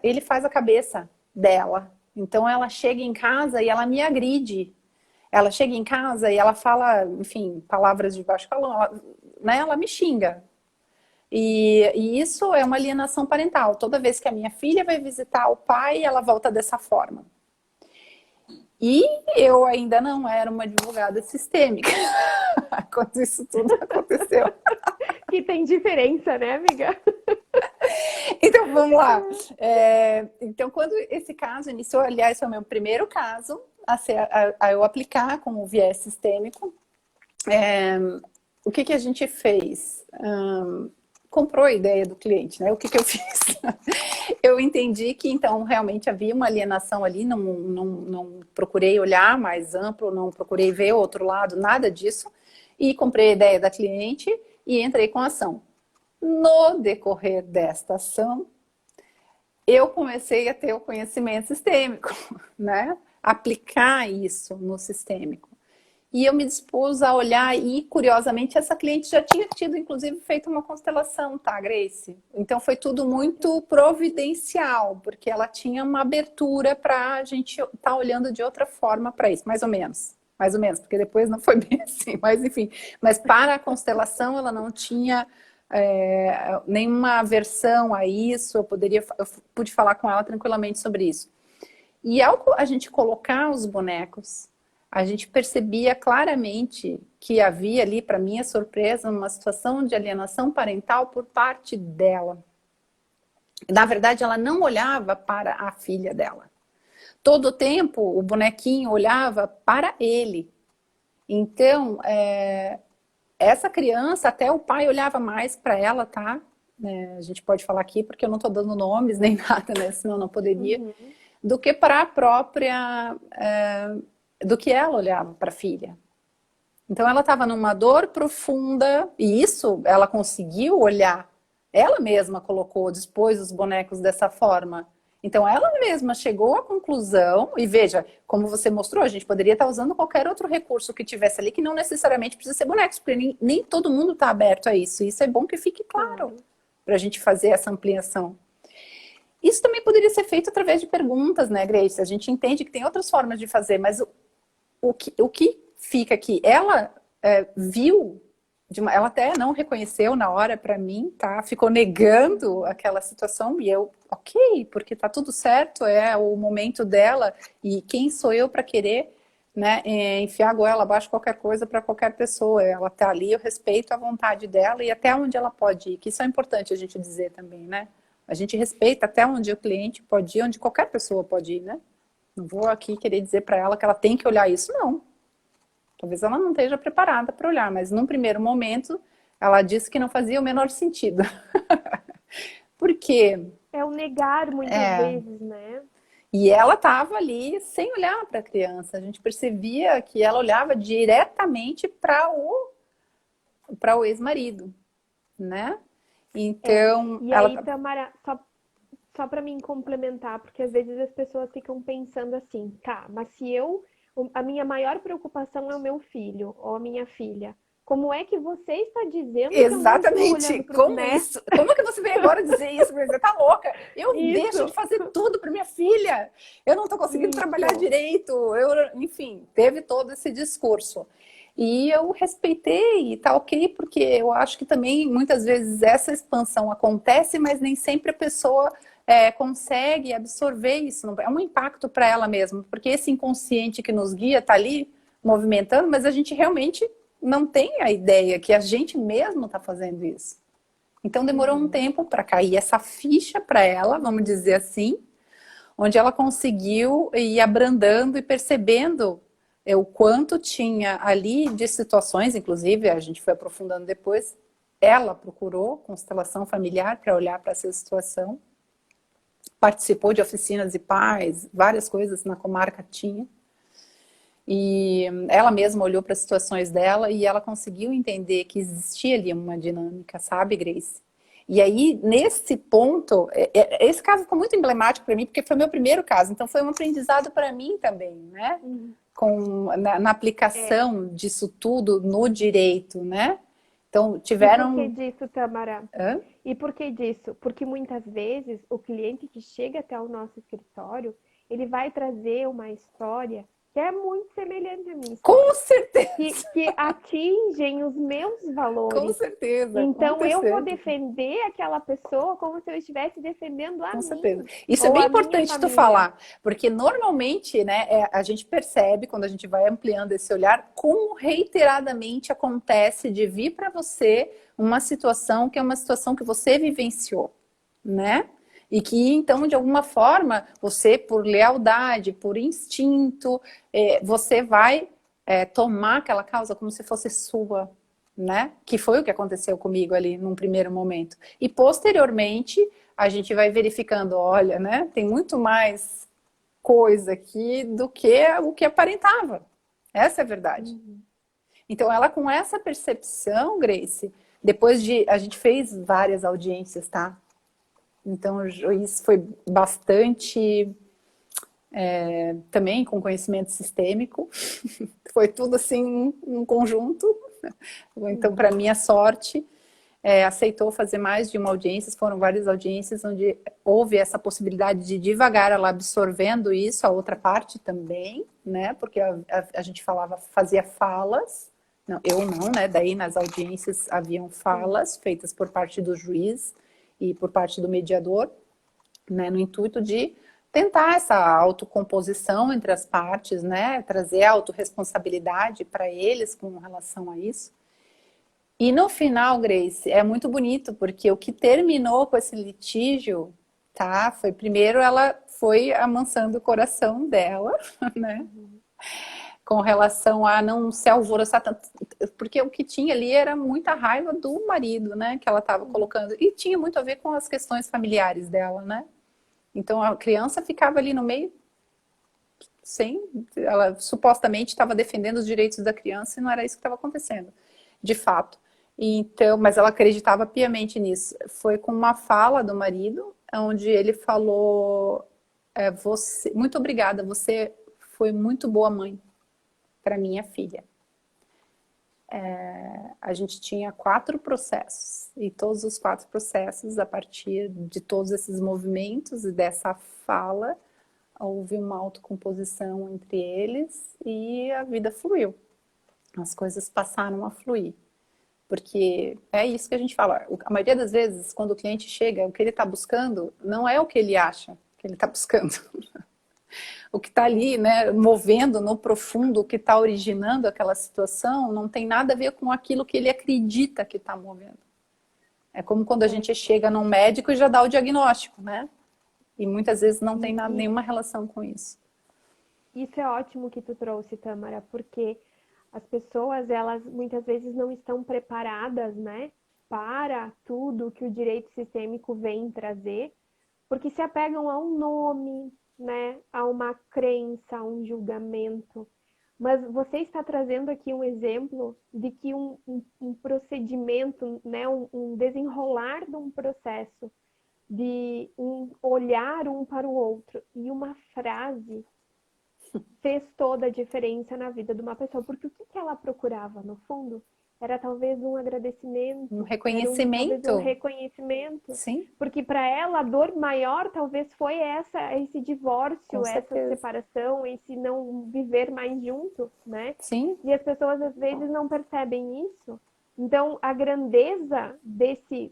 ele faz a cabeça dela. Então, ela chega em casa e ela me agride. Ela chega em casa e ela fala, enfim, palavras de baixo calão, né? Ela me xinga. E isso é uma alienação parental. Toda vez que a minha filha vai visitar o pai, ela volta dessa forma. E eu ainda não era uma advogada sistêmica quando isso tudo aconteceu. Que tem diferença, né, amiga? Então vamos lá. Então, quando esse caso iniciou, aliás, foi o meu primeiro caso a eu aplicar como viés sistêmico, o que a gente fez? Comprou a ideia do cliente, né? O que eu fiz? Eu entendi que então realmente havia uma alienação ali, não procurei olhar mais amplo, não procurei ver o outro lado, nada disso, e comprei a ideia da cliente e entrei com a ação. No decorrer desta ação, eu comecei a ter o conhecimento sistêmico, né? Aplicar isso no sistêmico. E eu me dispus a olhar e, curiosamente, essa cliente já tinha tido, inclusive, feito uma constelação, tá, Grace? Então foi tudo muito providencial, porque ela tinha uma abertura para a gente estar olhando de outra forma para isso, mais ou menos. Mais ou menos, porque depois não foi bem assim, mas enfim. Mas para a constelação ela não tinha nenhuma aversão a isso, eu pude falar com ela tranquilamente sobre isso. E ao a gente colocar os bonecos, a gente percebia claramente que havia ali, para minha surpresa, uma situação de alienação parental por parte dela. Na verdade, ela não olhava para a filha dela. Todo o tempo, o bonequinho olhava para ele. Então, essa criança, até o pai olhava mais para ela, tá? A gente pode falar aqui, porque eu não estou dando nomes nem nada, né? Senão não poderia. Uhum. Do que para a própria... do que ela olhava para a filha. Então ela estava numa dor profunda, e isso ela conseguiu olhar. Ela mesma colocou, dispôs os bonecos dessa forma. Então ela mesma chegou à conclusão, e veja, como você mostrou, a gente poderia estar usando qualquer outro recurso que tivesse ali, que não necessariamente precisa ser bonecos, porque nem todo mundo está aberto a isso. Isso é bom que fique claro, para a gente fazer essa ampliação. Isso também poderia ser feito através de perguntas, né, Grace? A gente entende que tem outras formas de fazer, mas o que fica aqui? Ela viu, ela até não reconheceu na hora para mim, tá? Ficou negando aquela situação e eu, ok, porque tá tudo certo, é o momento dela e quem sou eu para querer, né, enfiar a goela abaixo de qualquer coisa para qualquer pessoa. Ela tá ali, eu respeito a vontade dela e até onde ela pode ir, que isso é importante a gente dizer também, né? A gente respeita até onde o cliente pode ir, onde qualquer pessoa pode ir, né? Não vou aqui querer dizer para ela que ela tem que olhar isso, não. Talvez ela não esteja preparada para olhar, mas num primeiro momento ela disse que não fazia o menor sentido. Por quê? É o negar muitas vezes, né? E ela estava ali sem olhar para a criança. A gente percebia que ela olhava diretamente para o ex-marido, né? Então, E aí, Tamara, só para mim complementar, porque às vezes as pessoas ficam pensando assim, tá, mas se a minha maior preocupação é o meu filho ou a minha filha, como é que você está dizendo que eu não estou exatamente, olhando para o como né? isso? Como que você vem agora dizer isso? Você tá louca? Eu deixo de Isso, fazer tudo para minha filha. Eu não estou conseguindo trabalhar isso. direito. Enfim, teve todo esse discurso. E eu respeitei e tá ok, porque eu acho que também muitas vezes essa expansão acontece, mas nem sempre a pessoa consegue absorver isso. É um impacto para ela mesma, porque esse inconsciente que nos guia tá ali movimentando, mas a gente realmente não tem a ideia que a gente mesmo está fazendo isso. Então demorou um tempo para cair essa ficha para ela, vamos dizer assim, onde ela conseguiu ir abrandando e percebendo o quanto tinha ali de situações, inclusive a gente foi aprofundando depois, ela procurou constelação familiar para olhar para essa situação, participou de oficinas de pais, várias coisas na comarca tinha. E ela mesma olhou para as situações dela e ela conseguiu entender que existia ali uma dinâmica, sabe, Grace? E aí, nesse ponto, esse caso ficou muito emblemático para mim, porque foi meu primeiro caso, então foi um aprendizado para mim também, né? Na aplicação disso tudo no direito, né? Então, E por que tiveram... disso, Tamara? Hã? E por que disso? Porque muitas vezes o cliente que chega até o nosso escritório, ele vai trazer uma história que é muito semelhante à minha Com história, certeza, que atingem os meus com valores. certeza, Então eu vou aconteceu. defender aquela pessoa como se eu estivesse defendendo a Com certeza. mim Isso é ou bem a minha importante tu família. falar, porque normalmente, né, a gente percebe quando a gente vai ampliando esse olhar como reiteradamente acontece de vir para você uma situação que é uma situação que você vivenciou, né? E que então, de alguma forma, você, por lealdade, por instinto, você vai tomar aquela causa como se fosse sua, né? Que foi o que aconteceu comigo ali num primeiro momento. E posteriormente a gente vai verificando, olha, né? Tem muito mais coisa aqui do que o que aparentava. Essa é a verdade. Então ela com essa percepção, Grace, depois de a gente fez várias audiências, tá? Então o juiz foi bastante também com conhecimento sistêmico. Foi tudo assim um conjunto. Então, para minha sorte, aceitou fazer mais de uma audiência, foram várias audiências onde houve essa possibilidade de devagar ela absorvendo isso, a outra parte também, né? Porque a gente fazia falas, não, eu não, né? Daí nas audiências haviam falas feitas por parte do juiz e por parte do mediador, né? No intuito de tentar essa autocomposição entre as partes, né? Trazer a autorresponsabilidade para eles com relação a isso. E no final, Grace, é muito bonito, porque o que terminou com esse litígio, tá? Foi primeiro ela foi amansando o coração dela, né? Com relação a não se alvoroçar tanto, porque o que tinha ali era muita raiva do marido, né? Que ela estava colocando, e tinha muito a ver com as questões familiares dela, né? Então a criança ficava ali no meio, sem, ela supostamente estava defendendo os direitos da criança e não era isso que estava acontecendo, de fato. Então, mas ela acreditava piamente nisso. Foi com uma fala do marido, onde ele falou, você, muito obrigada, você foi muito boa mãe para minha filha. A gente tinha 4 processos, e todos os 4 processos, a partir de todos esses movimentos e dessa fala, houve uma autocomposição entre eles e a vida fluiu. As coisas passaram a fluir. Porque é isso que a gente fala. A maioria das vezes, quando o cliente chega, o que ele está buscando não é o que ele acha que ele está buscando. O que está ali, né, movendo no profundo, o que está originando aquela situação, não tem nada a ver com aquilo que ele acredita que está movendo. É como quando a gente chega num médico e já dá o diagnóstico, né? E muitas vezes não tem nenhuma relação com isso. Isso é ótimo que tu trouxe, Tâmara, porque as pessoas, elas muitas vezes não estão preparadas, né, para tudo que o direito sistêmico vem trazer, porque se apegam a um nome, né, a uma crença, a um julgamento. Mas você está trazendo aqui um exemplo de que um procedimento, né, um desenrolar de um processo, de um olhar um para o outro e uma frase fez toda a diferença na vida de uma pessoa. Porque o que ela procurava, no fundo, era talvez um agradecimento, Um talvez um reconhecimento. reconhecimento. Sim, Porque para ela a dor maior talvez foi esse divórcio, com essa certeza. separação, esse não viver mais junto, né? Sim, E as pessoas às vezes não percebem isso. Então, a grandeza desse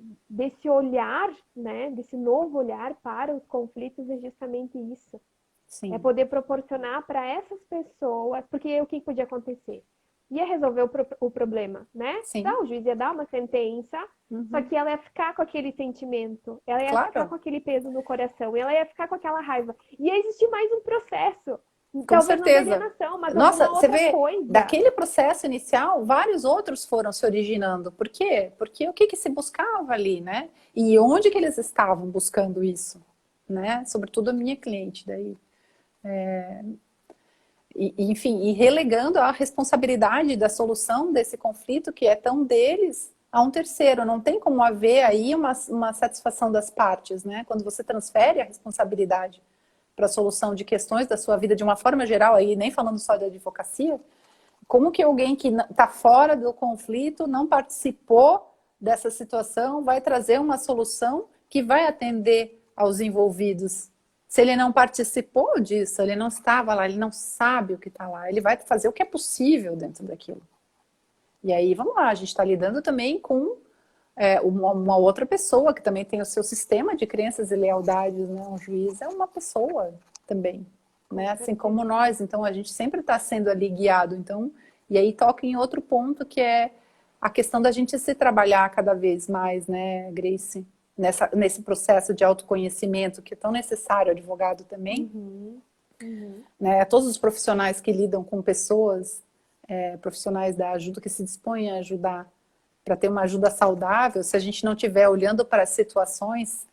olhar, né, desse novo olhar para os conflitos é justamente isso. É sim, poder proporcionar para essas pessoas, porque o que podia acontecer? Ia resolver o problema, né? sim. O juiz ia dar uma sentença, só Uhum. que ela ia ficar com aquele sentimento, ela ia ficar Claro, com aquele peso no coração, ela ia ficar com aquela raiva. Ia existir mais um processo. com Talvez não de certeza. alienação, mas Nossa, alguma você outra vê, coisa. daquele processo inicial, vários outros foram se originando. Por quê? Porque o que que se buscava ali, né? E onde que eles estavam buscando isso, né? Sobretudo a minha cliente daí. Enfim, e relegando a responsabilidade da solução desse conflito, que é tão deles, a um terceiro. Não tem como haver aí uma satisfação das partes, né? Quando você transfere a responsabilidade para a solução de questões da sua vida de uma forma geral, aí nem falando só da advocacia, como que alguém que está fora do conflito, não participou dessa situação, vai trazer uma solução que vai atender aos envolvidos? Se ele não participou disso, ele não estava lá, ele não sabe o que está lá, ele vai fazer o que é possível dentro daquilo. E aí, vamos lá, a gente está lidando também com uma outra pessoa que também tem o seu sistema de crenças e lealdades, né? Um juiz é uma pessoa também, né? Assim como nós, então a gente sempre está sendo ali guiado. Então, e aí toca em outro ponto que é a questão da gente se trabalhar cada vez mais, né, Grace? Nesse processo de autoconhecimento que é tão necessário, advogado também, Uhum, uhum. né? Todos os profissionais que lidam com pessoas, profissionais da ajuda que se dispõem a ajudar para ter uma ajuda saudável, se a gente não estiver olhando para as situações,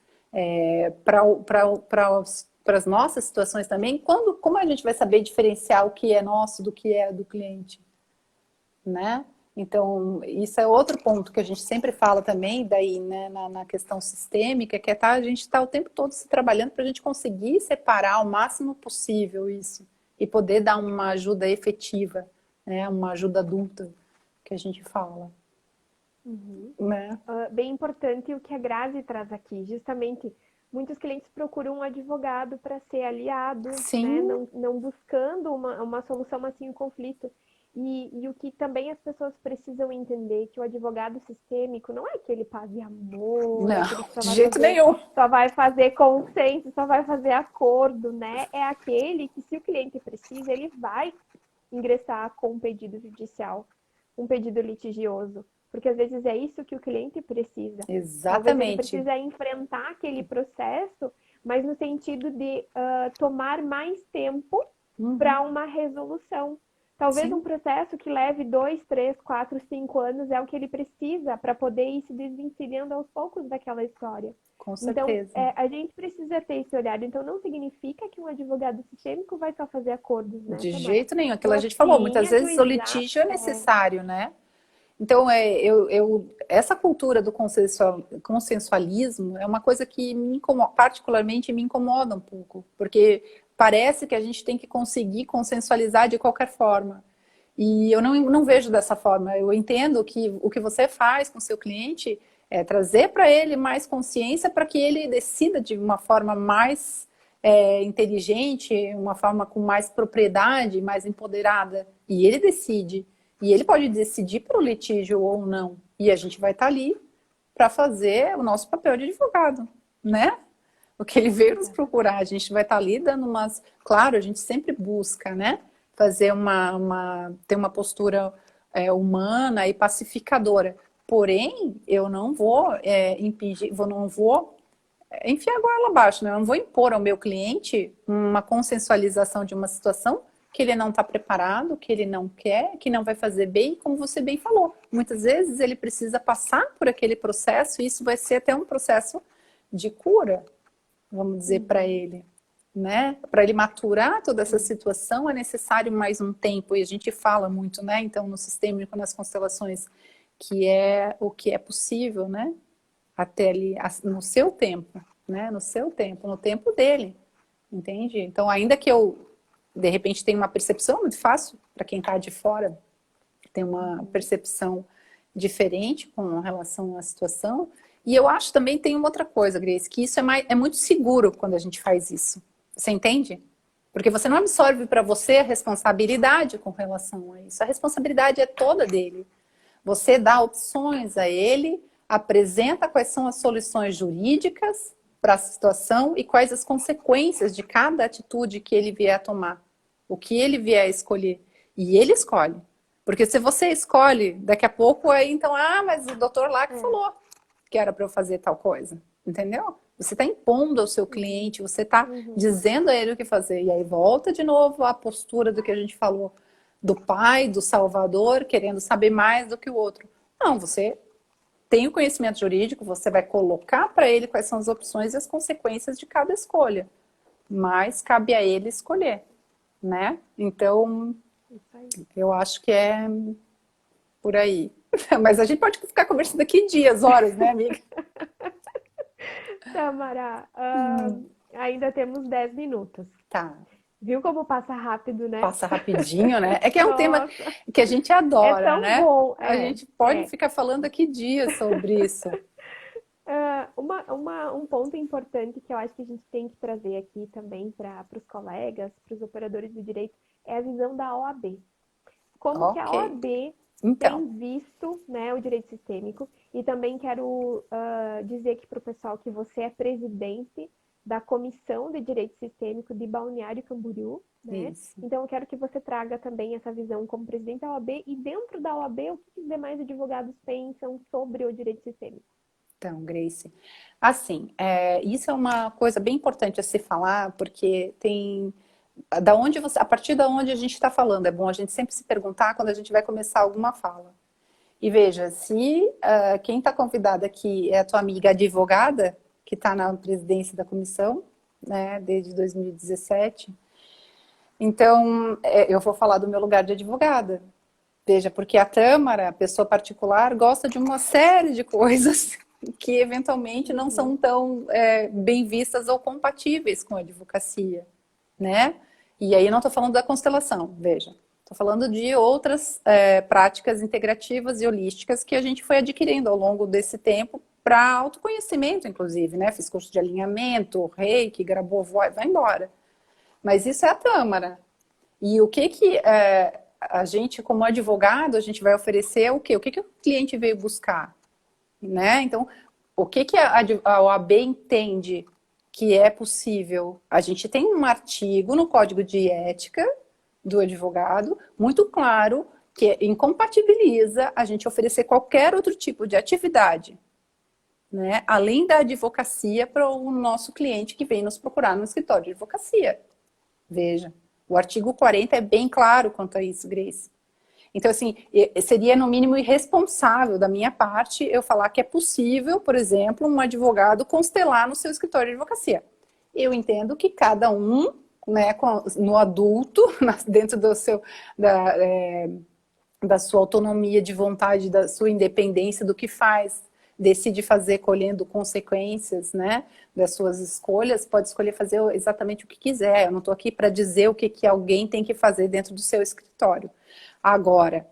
para as nossas situações também, como a gente vai saber diferenciar o que é nosso do que é do cliente, né? Então, isso é outro ponto que a gente sempre fala também, daí, né, na questão sistêmica, que é a gente está o tempo todo se trabalhando para a gente conseguir separar o máximo possível isso e poder dar uma ajuda efetiva, né, uma ajuda adulta, que a gente fala. Uhum. Né? Bem importante o que a Grazi traz aqui, justamente muitos clientes procuram um advogado para ser aliado, né? Sim, Não buscando uma solução, mas sim um conflito. E o que também as pessoas precisam entender, que o advogado sistêmico não é aquele paz e amor, é não, aquele que de jeito nenhum. só vai fazer consenso, só vai fazer acordo, né? É aquele que, se o cliente precisa, ele vai ingressar com um pedido judicial, um pedido litigioso. Porque às vezes é isso que o cliente precisa. Talvez ele Exatamente. precise enfrentar aquele processo, mas no sentido de tomar mais tempo para Uhum. uma resolução. Talvez um sim, processo que leve 2, 3, 4, 5 anos é o que ele precisa para poder ir se desvencilhando aos poucos daquela história. com Então, certeza. a gente precisa ter esse olhar. Então, não significa que um advogado sistêmico vai só fazer acordos, né, De Tamara? jeito nenhum, aquilo a Vou gente falou, sim muitas vezes o ajuizar. litígio é necessário, né? Então, essa cultura do consensualismo é uma coisa que particularmente me incomoda um pouco, porque parece que a gente tem que conseguir consensualizar de qualquer forma. E eu não vejo dessa forma. Eu entendo que o que você faz com o seu cliente é trazer para ele mais consciência para que ele decida de uma forma mais inteligente, uma forma com mais propriedade, mais empoderada. E ele decide. E ele pode decidir para o litígio ou não. E a gente vai estar ali para fazer o nosso papel de advogado, né? O que ele veio nos procurar, a gente vai estar ali dando umas. Claro, a gente sempre busca, né? Fazer ter uma postura humana e pacificadora. Porém, eu não vou impedir, não vou enfiar a goela abaixo, né? Eu não vou impor ao meu cliente uma consensualização de uma situação que ele não está preparado, que ele não quer, que não vai fazer bem, como você bem falou. Muitas vezes ele precisa passar por aquele processo e isso vai ser até um processo de cura, vamos dizer, para Uhum. ele. Né? Para ele maturar toda essa situação é necessário mais um tempo, e a gente fala muito, né? Então, no sistêmico, nas constelações, que é o que é possível, né? Até ali, no seu tempo, né? No seu tempo, no tempo dele, entende? Então, ainda que eu, de repente, tenha uma percepção muito fácil, para quem está de fora, tem uma Uhum. percepção diferente com relação à situação. E eu acho também tem uma outra coisa, Grace, que isso é muito seguro quando a gente faz isso. Você entende? Porque você não absorve para você a responsabilidade com relação a isso. A responsabilidade é toda dele. Você dá opções a ele, apresenta quais são as soluções jurídicas para a situação e quais as consequências de cada atitude que ele vier a tomar, o que ele vier a escolher. E ele escolhe. Porque se você escolhe, daqui a pouco aí então, mas o doutor lá que É. falou que era para eu fazer tal coisa, entendeu? Você está impondo ao seu Uhum. cliente, você está Uhum. dizendo a ele o que fazer. E aí volta de novo a postura do que a gente falou, do pai, do salvador, querendo saber mais do que o outro. Não, você tem o conhecimento jurídico, você vai colocar para ele quais são as opções e as consequências de cada escolha. Mas cabe a ele escolher, né? Então, Isso aí. eu acho que é por aí. Mas a gente pode ficar conversando aqui dias, horas, né, amiga? Tamara, ainda temos 10 minutos. Tá. Viu como passa rápido, né? Passa rapidinho, né? É que é um tema Nossa, que a gente é adora, tão né? bom. A É, gente pode é. ficar falando aqui dias sobre isso. Um ponto importante que eu acho que a gente tem que trazer aqui também para os colegas, para os operadores do direito, é a visão da OAB. Como que a Ok. OAB Então, tem visto, né, o direito sistêmico, e também quero dizer aqui para o pessoal que você é presidente da Comissão de Direito Sistêmico de Balneário Camboriú, né? isso. Então eu quero que você traga também essa visão como presidente da OAB e dentro da OAB o que os demais advogados pensam sobre o direito sistêmico. Então, Grace, assim, isso é uma coisa bem importante a se falar, porque tem a partir da onde a gente está falando, é bom a gente sempre se perguntar quando a gente vai começar alguma fala. E veja, se quem está convidada aqui é a tua amiga advogada, que está na presidência da comissão, né, desde 2017, então eu vou falar do meu lugar de advogada. Veja, porque a Tâmara, a pessoa particular, gosta de uma série de coisas que eventualmente não Uhum. são tão bem vistas ou compatíveis com a advocacia, né? E aí não estou falando da constelação, veja. Estou falando de outras práticas integrativas e holísticas que a gente foi adquirindo ao longo desse tempo para autoconhecimento, inclusive, né? Fiz curso de alinhamento, reiki, gravou voz, vai embora. Mas isso é a Tâmara. E o que a gente, como advogado, a gente vai oferecer o quê? O que o cliente veio buscar, né? Então, o que a OAB entende que é possível? A gente tem um artigo no Código de Ética do advogado, muito claro, que incompatibiliza a gente oferecer qualquer outro tipo de atividade, né? Além da advocacia para o nosso cliente que vem nos procurar no escritório de advocacia. Veja. O artigo 40 é bem claro quanto a isso, Grace. Então, assim, seria no mínimo irresponsável da minha parte eu falar que é possível, por exemplo, um advogado constelar no seu escritório de advocacia. Eu entendo que cada um, né, no adulto, dentro do seu, da sua autonomia de vontade, da sua independência do que faz, decide fazer colhendo consequências, né, das suas escolhas, pode escolher fazer exatamente o que quiser. Eu não estou aqui para dizer o que alguém tem que fazer dentro do seu escritório. Agora,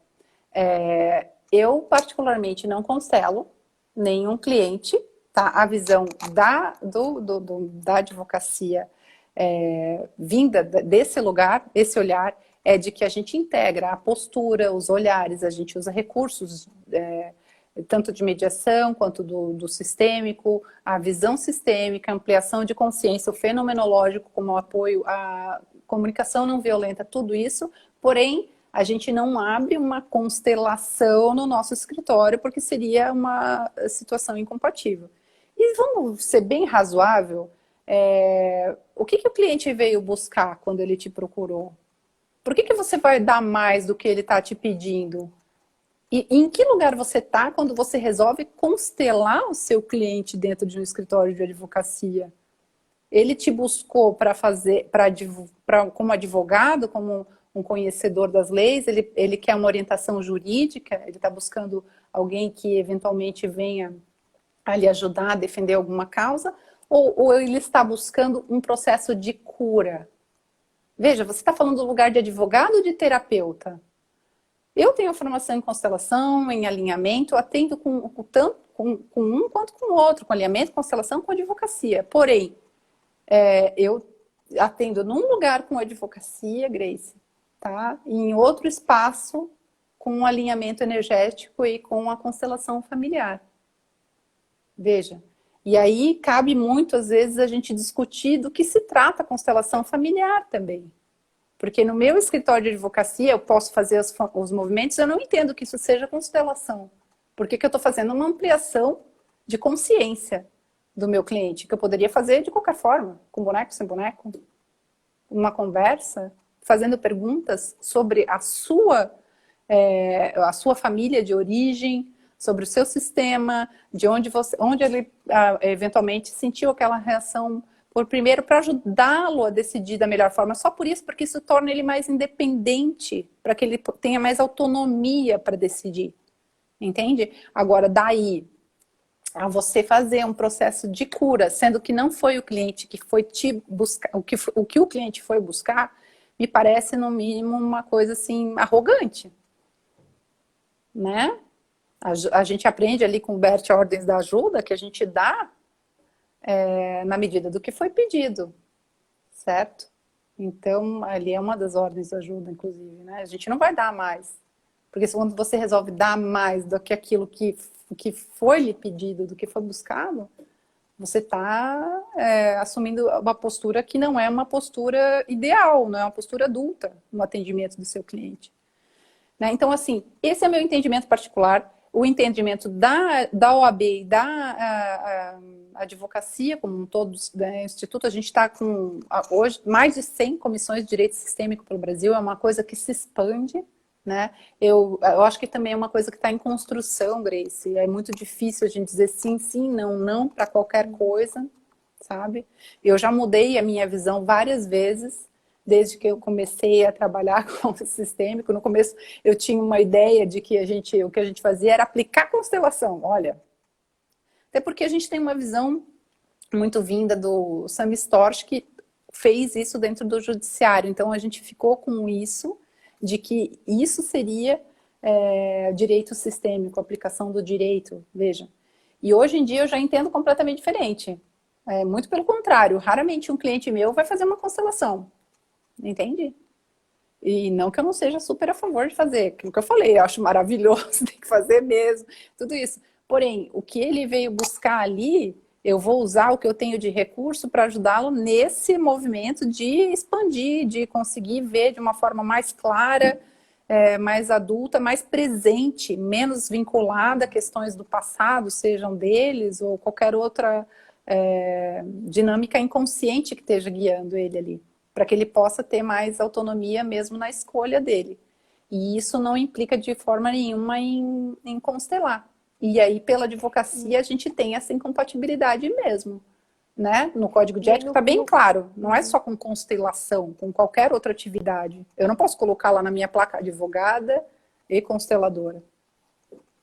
eu particularmente não constelo nenhum cliente, tá? A visão da advocacia vinda desse lugar, esse olhar, é de que a gente integra a postura, os olhares, a gente usa recursos tanto de mediação quanto do sistêmico, a visão sistêmica, a ampliação de consciência, o fenomenológico como apoio à comunicação não violenta, tudo isso, porém, a gente não abre uma constelação no nosso escritório, porque seria uma situação incompatível. E vamos ser bem razoável, o que o cliente veio buscar quando ele te procurou? Por que você vai dar mais do que ele está te pedindo? E em que lugar você está quando você resolve constelar o seu cliente dentro de um escritório de advocacia? Ele te buscou para fazer, como advogado, como um conhecedor das leis, ele quer uma orientação jurídica, ele está buscando alguém que eventualmente venha a lhe ajudar a defender alguma causa, ou ele está buscando um processo de cura? Veja, você está falando do lugar de advogado ou de terapeuta? Eu tenho formação em constelação, em alinhamento, atendo tanto com um quanto com o outro, com alinhamento, constelação, com advocacia. Porém, eu atendo num lugar com advocacia, Grace, tá? E em outro espaço com um alinhamento energético e com a constelação familiar. Veja. E aí cabe muito, às vezes, a gente discutir do que se trata a constelação familiar também. Porque no meu escritório de advocacia eu posso fazer os movimentos, eu não entendo que isso seja constelação. Porque que eu estou fazendo uma ampliação de consciência do meu cliente, que eu poderia fazer de qualquer forma, com boneco, sem boneco, uma conversa, fazendo perguntas sobre a sua família de origem, sobre o seu sistema, de onde ele eventualmente sentiu aquela reação primeiro para ajudá-lo a decidir da melhor forma, só por isso, porque isso torna ele mais independente, para que ele tenha mais autonomia para decidir, entende? Agora, daí a você fazer um processo de cura, sendo que não foi o cliente que foi te buscar, o que o cliente foi buscar, me parece, no mínimo, uma coisa assim, arrogante, né? A gente aprende ali com o Bert Ordens da Ajuda, que a gente dá na medida do que foi pedido, certo? Então, ali é uma das ordens de ajuda, inclusive, né? A gente não vai dar mais, porque quando você resolve dar mais do que aquilo que foi lhe pedido, do que foi buscado, você está assumindo uma postura que não é uma postura ideal, não é uma postura adulta no atendimento do seu cliente. Né? Então, assim, esse é meu entendimento particular. O entendimento da OAB e da advocacia como um todo, né, Instituto, a gente está com, hoje, mais de 100 comissões de direito sistêmico pelo Brasil, é uma coisa que se expande, né? Eu acho que também é uma coisa que está em construção, Grace, é muito difícil a gente dizer sim, sim, não, não para qualquer coisa, sabe? Eu já mudei a minha visão várias vezes, desde que eu comecei a trabalhar com o sistêmico. No começo eu tinha uma ideia de que o que a gente fazia era aplicar constelação, olha. Até porque a gente tem uma visão muito vinda do Sam Storch, que fez isso dentro do judiciário. Então a gente ficou com isso, de que isso seria direito sistêmico, aplicação do direito, veja. E hoje em dia eu já entendo completamente diferente. Muito pelo contrário, raramente um cliente meu vai fazer uma constelação. Entende? E não que eu não seja super a favor de fazer, aquilo que eu falei, eu acho maravilhoso, tem que fazer mesmo, tudo isso. Porém, o que ele veio buscar ali, eu vou usar o que eu tenho de recurso para ajudá-lo nesse movimento de expandir, de conseguir ver de uma forma mais clara, mais adulta, mais presente, menos vinculada a questões do passado, sejam deles ou qualquer outra dinâmica inconsciente que esteja guiando ele ali. para que ele possa ter mais autonomia mesmo na escolha dele. E isso não implica de forma nenhuma em constelar. E aí, pela advocacia, a gente tem essa incompatibilidade mesmo, né? No Código de E aí Ética está bem claro, não é Uhum. só com constelação, com qualquer outra atividade. Eu não posso colocar lá na minha placa advogada e consteladora.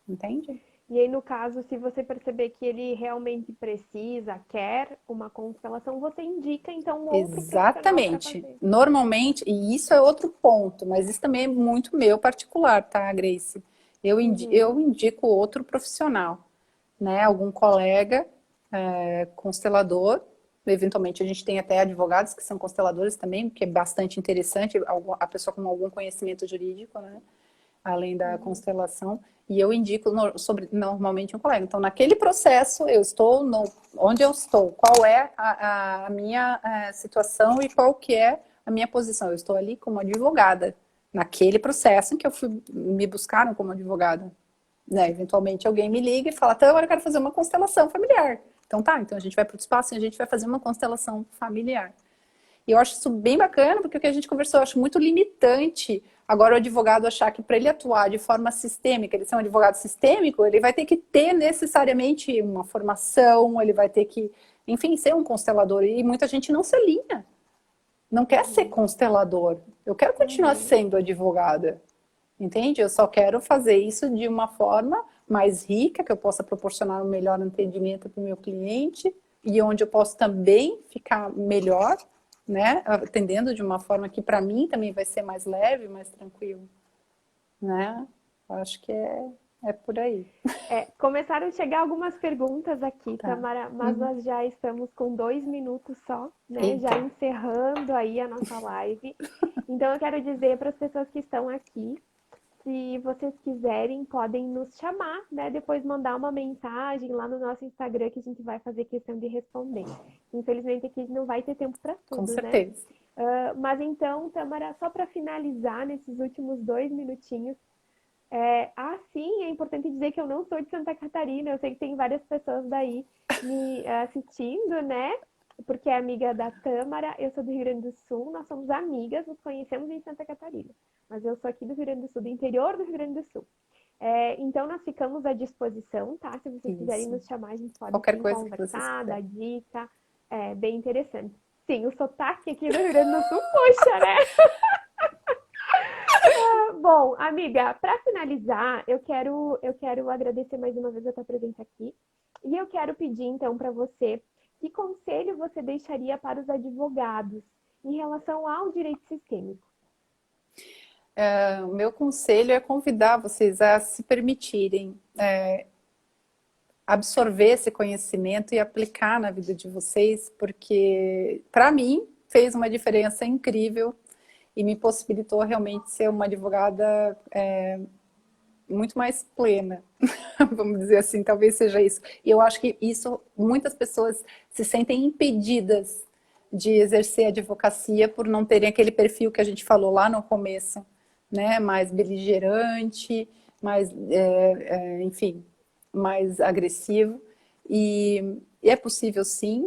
Entende? E aí, no caso, se você perceber que ele realmente precisa, quer uma constelação, você indica então um outro profissional para Exatamente. fazer. Normalmente, e isso é outro ponto, mas isso também é muito meu particular, tá, Grace? Eu Uhum. indico outro profissional, né? Algum colega constelador. Eventualmente, a gente tem até advogados que são consteladores também, que é bastante interessante, a pessoa com algum conhecimento jurídico, né? Além da Uhum. constelação, e eu indico normalmente um colega. Então, naquele processo, eu estou onde eu estou, qual é a minha situação e qual que é a minha posição. Eu estou ali como advogada, naquele processo em que me buscaram como advogada. Né? Eventualmente alguém me liga e fala, então agora eu quero fazer uma constelação familiar. Então tá, então a gente vai para o espaço e a gente vai fazer uma constelação familiar. E eu acho isso bem bacana, porque o que a gente conversou, eu acho muito limitante agora o advogado achar que para ele atuar de forma sistêmica, ele ser um advogado sistêmico, ele vai ter que ter necessariamente uma formação, ele vai ter que, enfim, ser um constelador. E muita gente não se alinha, não quer ser Uhum. constelador. Eu quero continuar Uhum. sendo advogada, entende? Eu só quero fazer isso de uma forma mais rica, que eu possa proporcionar um melhor entendimento para o meu cliente e onde eu posso também ficar melhor, né? Atendendo de uma forma que para mim também vai ser mais leve, mais tranquilo, né? Acho que é por aí. Começaram a chegar algumas perguntas aqui, Tá. Tamara, mas nós já estamos com 2 minutos só, né? Já Eita. encerrando aí a nossa live. Então eu quero dizer para as pessoas que estão aqui, se vocês quiserem, podem nos chamar, né? Depois mandar uma mensagem lá no nosso Instagram que a gente vai fazer questão de responder. Infelizmente aqui não vai ter tempo para Com tudo, né? certeza. Mas então, Tamara, só para finalizar nesses últimos 2 minutinhos, sim, é importante dizer que eu não sou de Santa Catarina, eu sei que tem várias pessoas daí me assistindo, né? Porque é amiga da Tâmara, eu sou do Rio Grande do Sul, nós somos amigas, nos conhecemos em Santa Catarina, mas eu sou aqui do Rio Grande do Sul, do interior do Rio Grande do Sul. Então, nós ficamos à disposição, tá? Se vocês quiserem Isso. nos chamar, a gente pode Qualquer sim coisa que vocês conversar, dar quiserem. dica, é bem interessante. Sim, o sotaque aqui do Rio Grande do Sul, puxa, né? Bom, amiga, para finalizar, eu quero agradecer mais uma vez a tua presença aqui. E eu quero pedir então para você que conselho você deixaria para os advogados em relação ao direito sistêmico? O meu conselho é convidar vocês a se permitirem absorver esse conhecimento e aplicar na vida de vocês, porque para mim fez uma diferença incrível e me possibilitou realmente ser uma advogada muito mais plena, vamos dizer assim, talvez seja isso. E eu acho que isso, muitas pessoas se sentem impedidas de exercer a advocacia por não terem aquele perfil que a gente falou lá no começo, né? Mais beligerante, mais, enfim, mais agressivo. E é possível sim,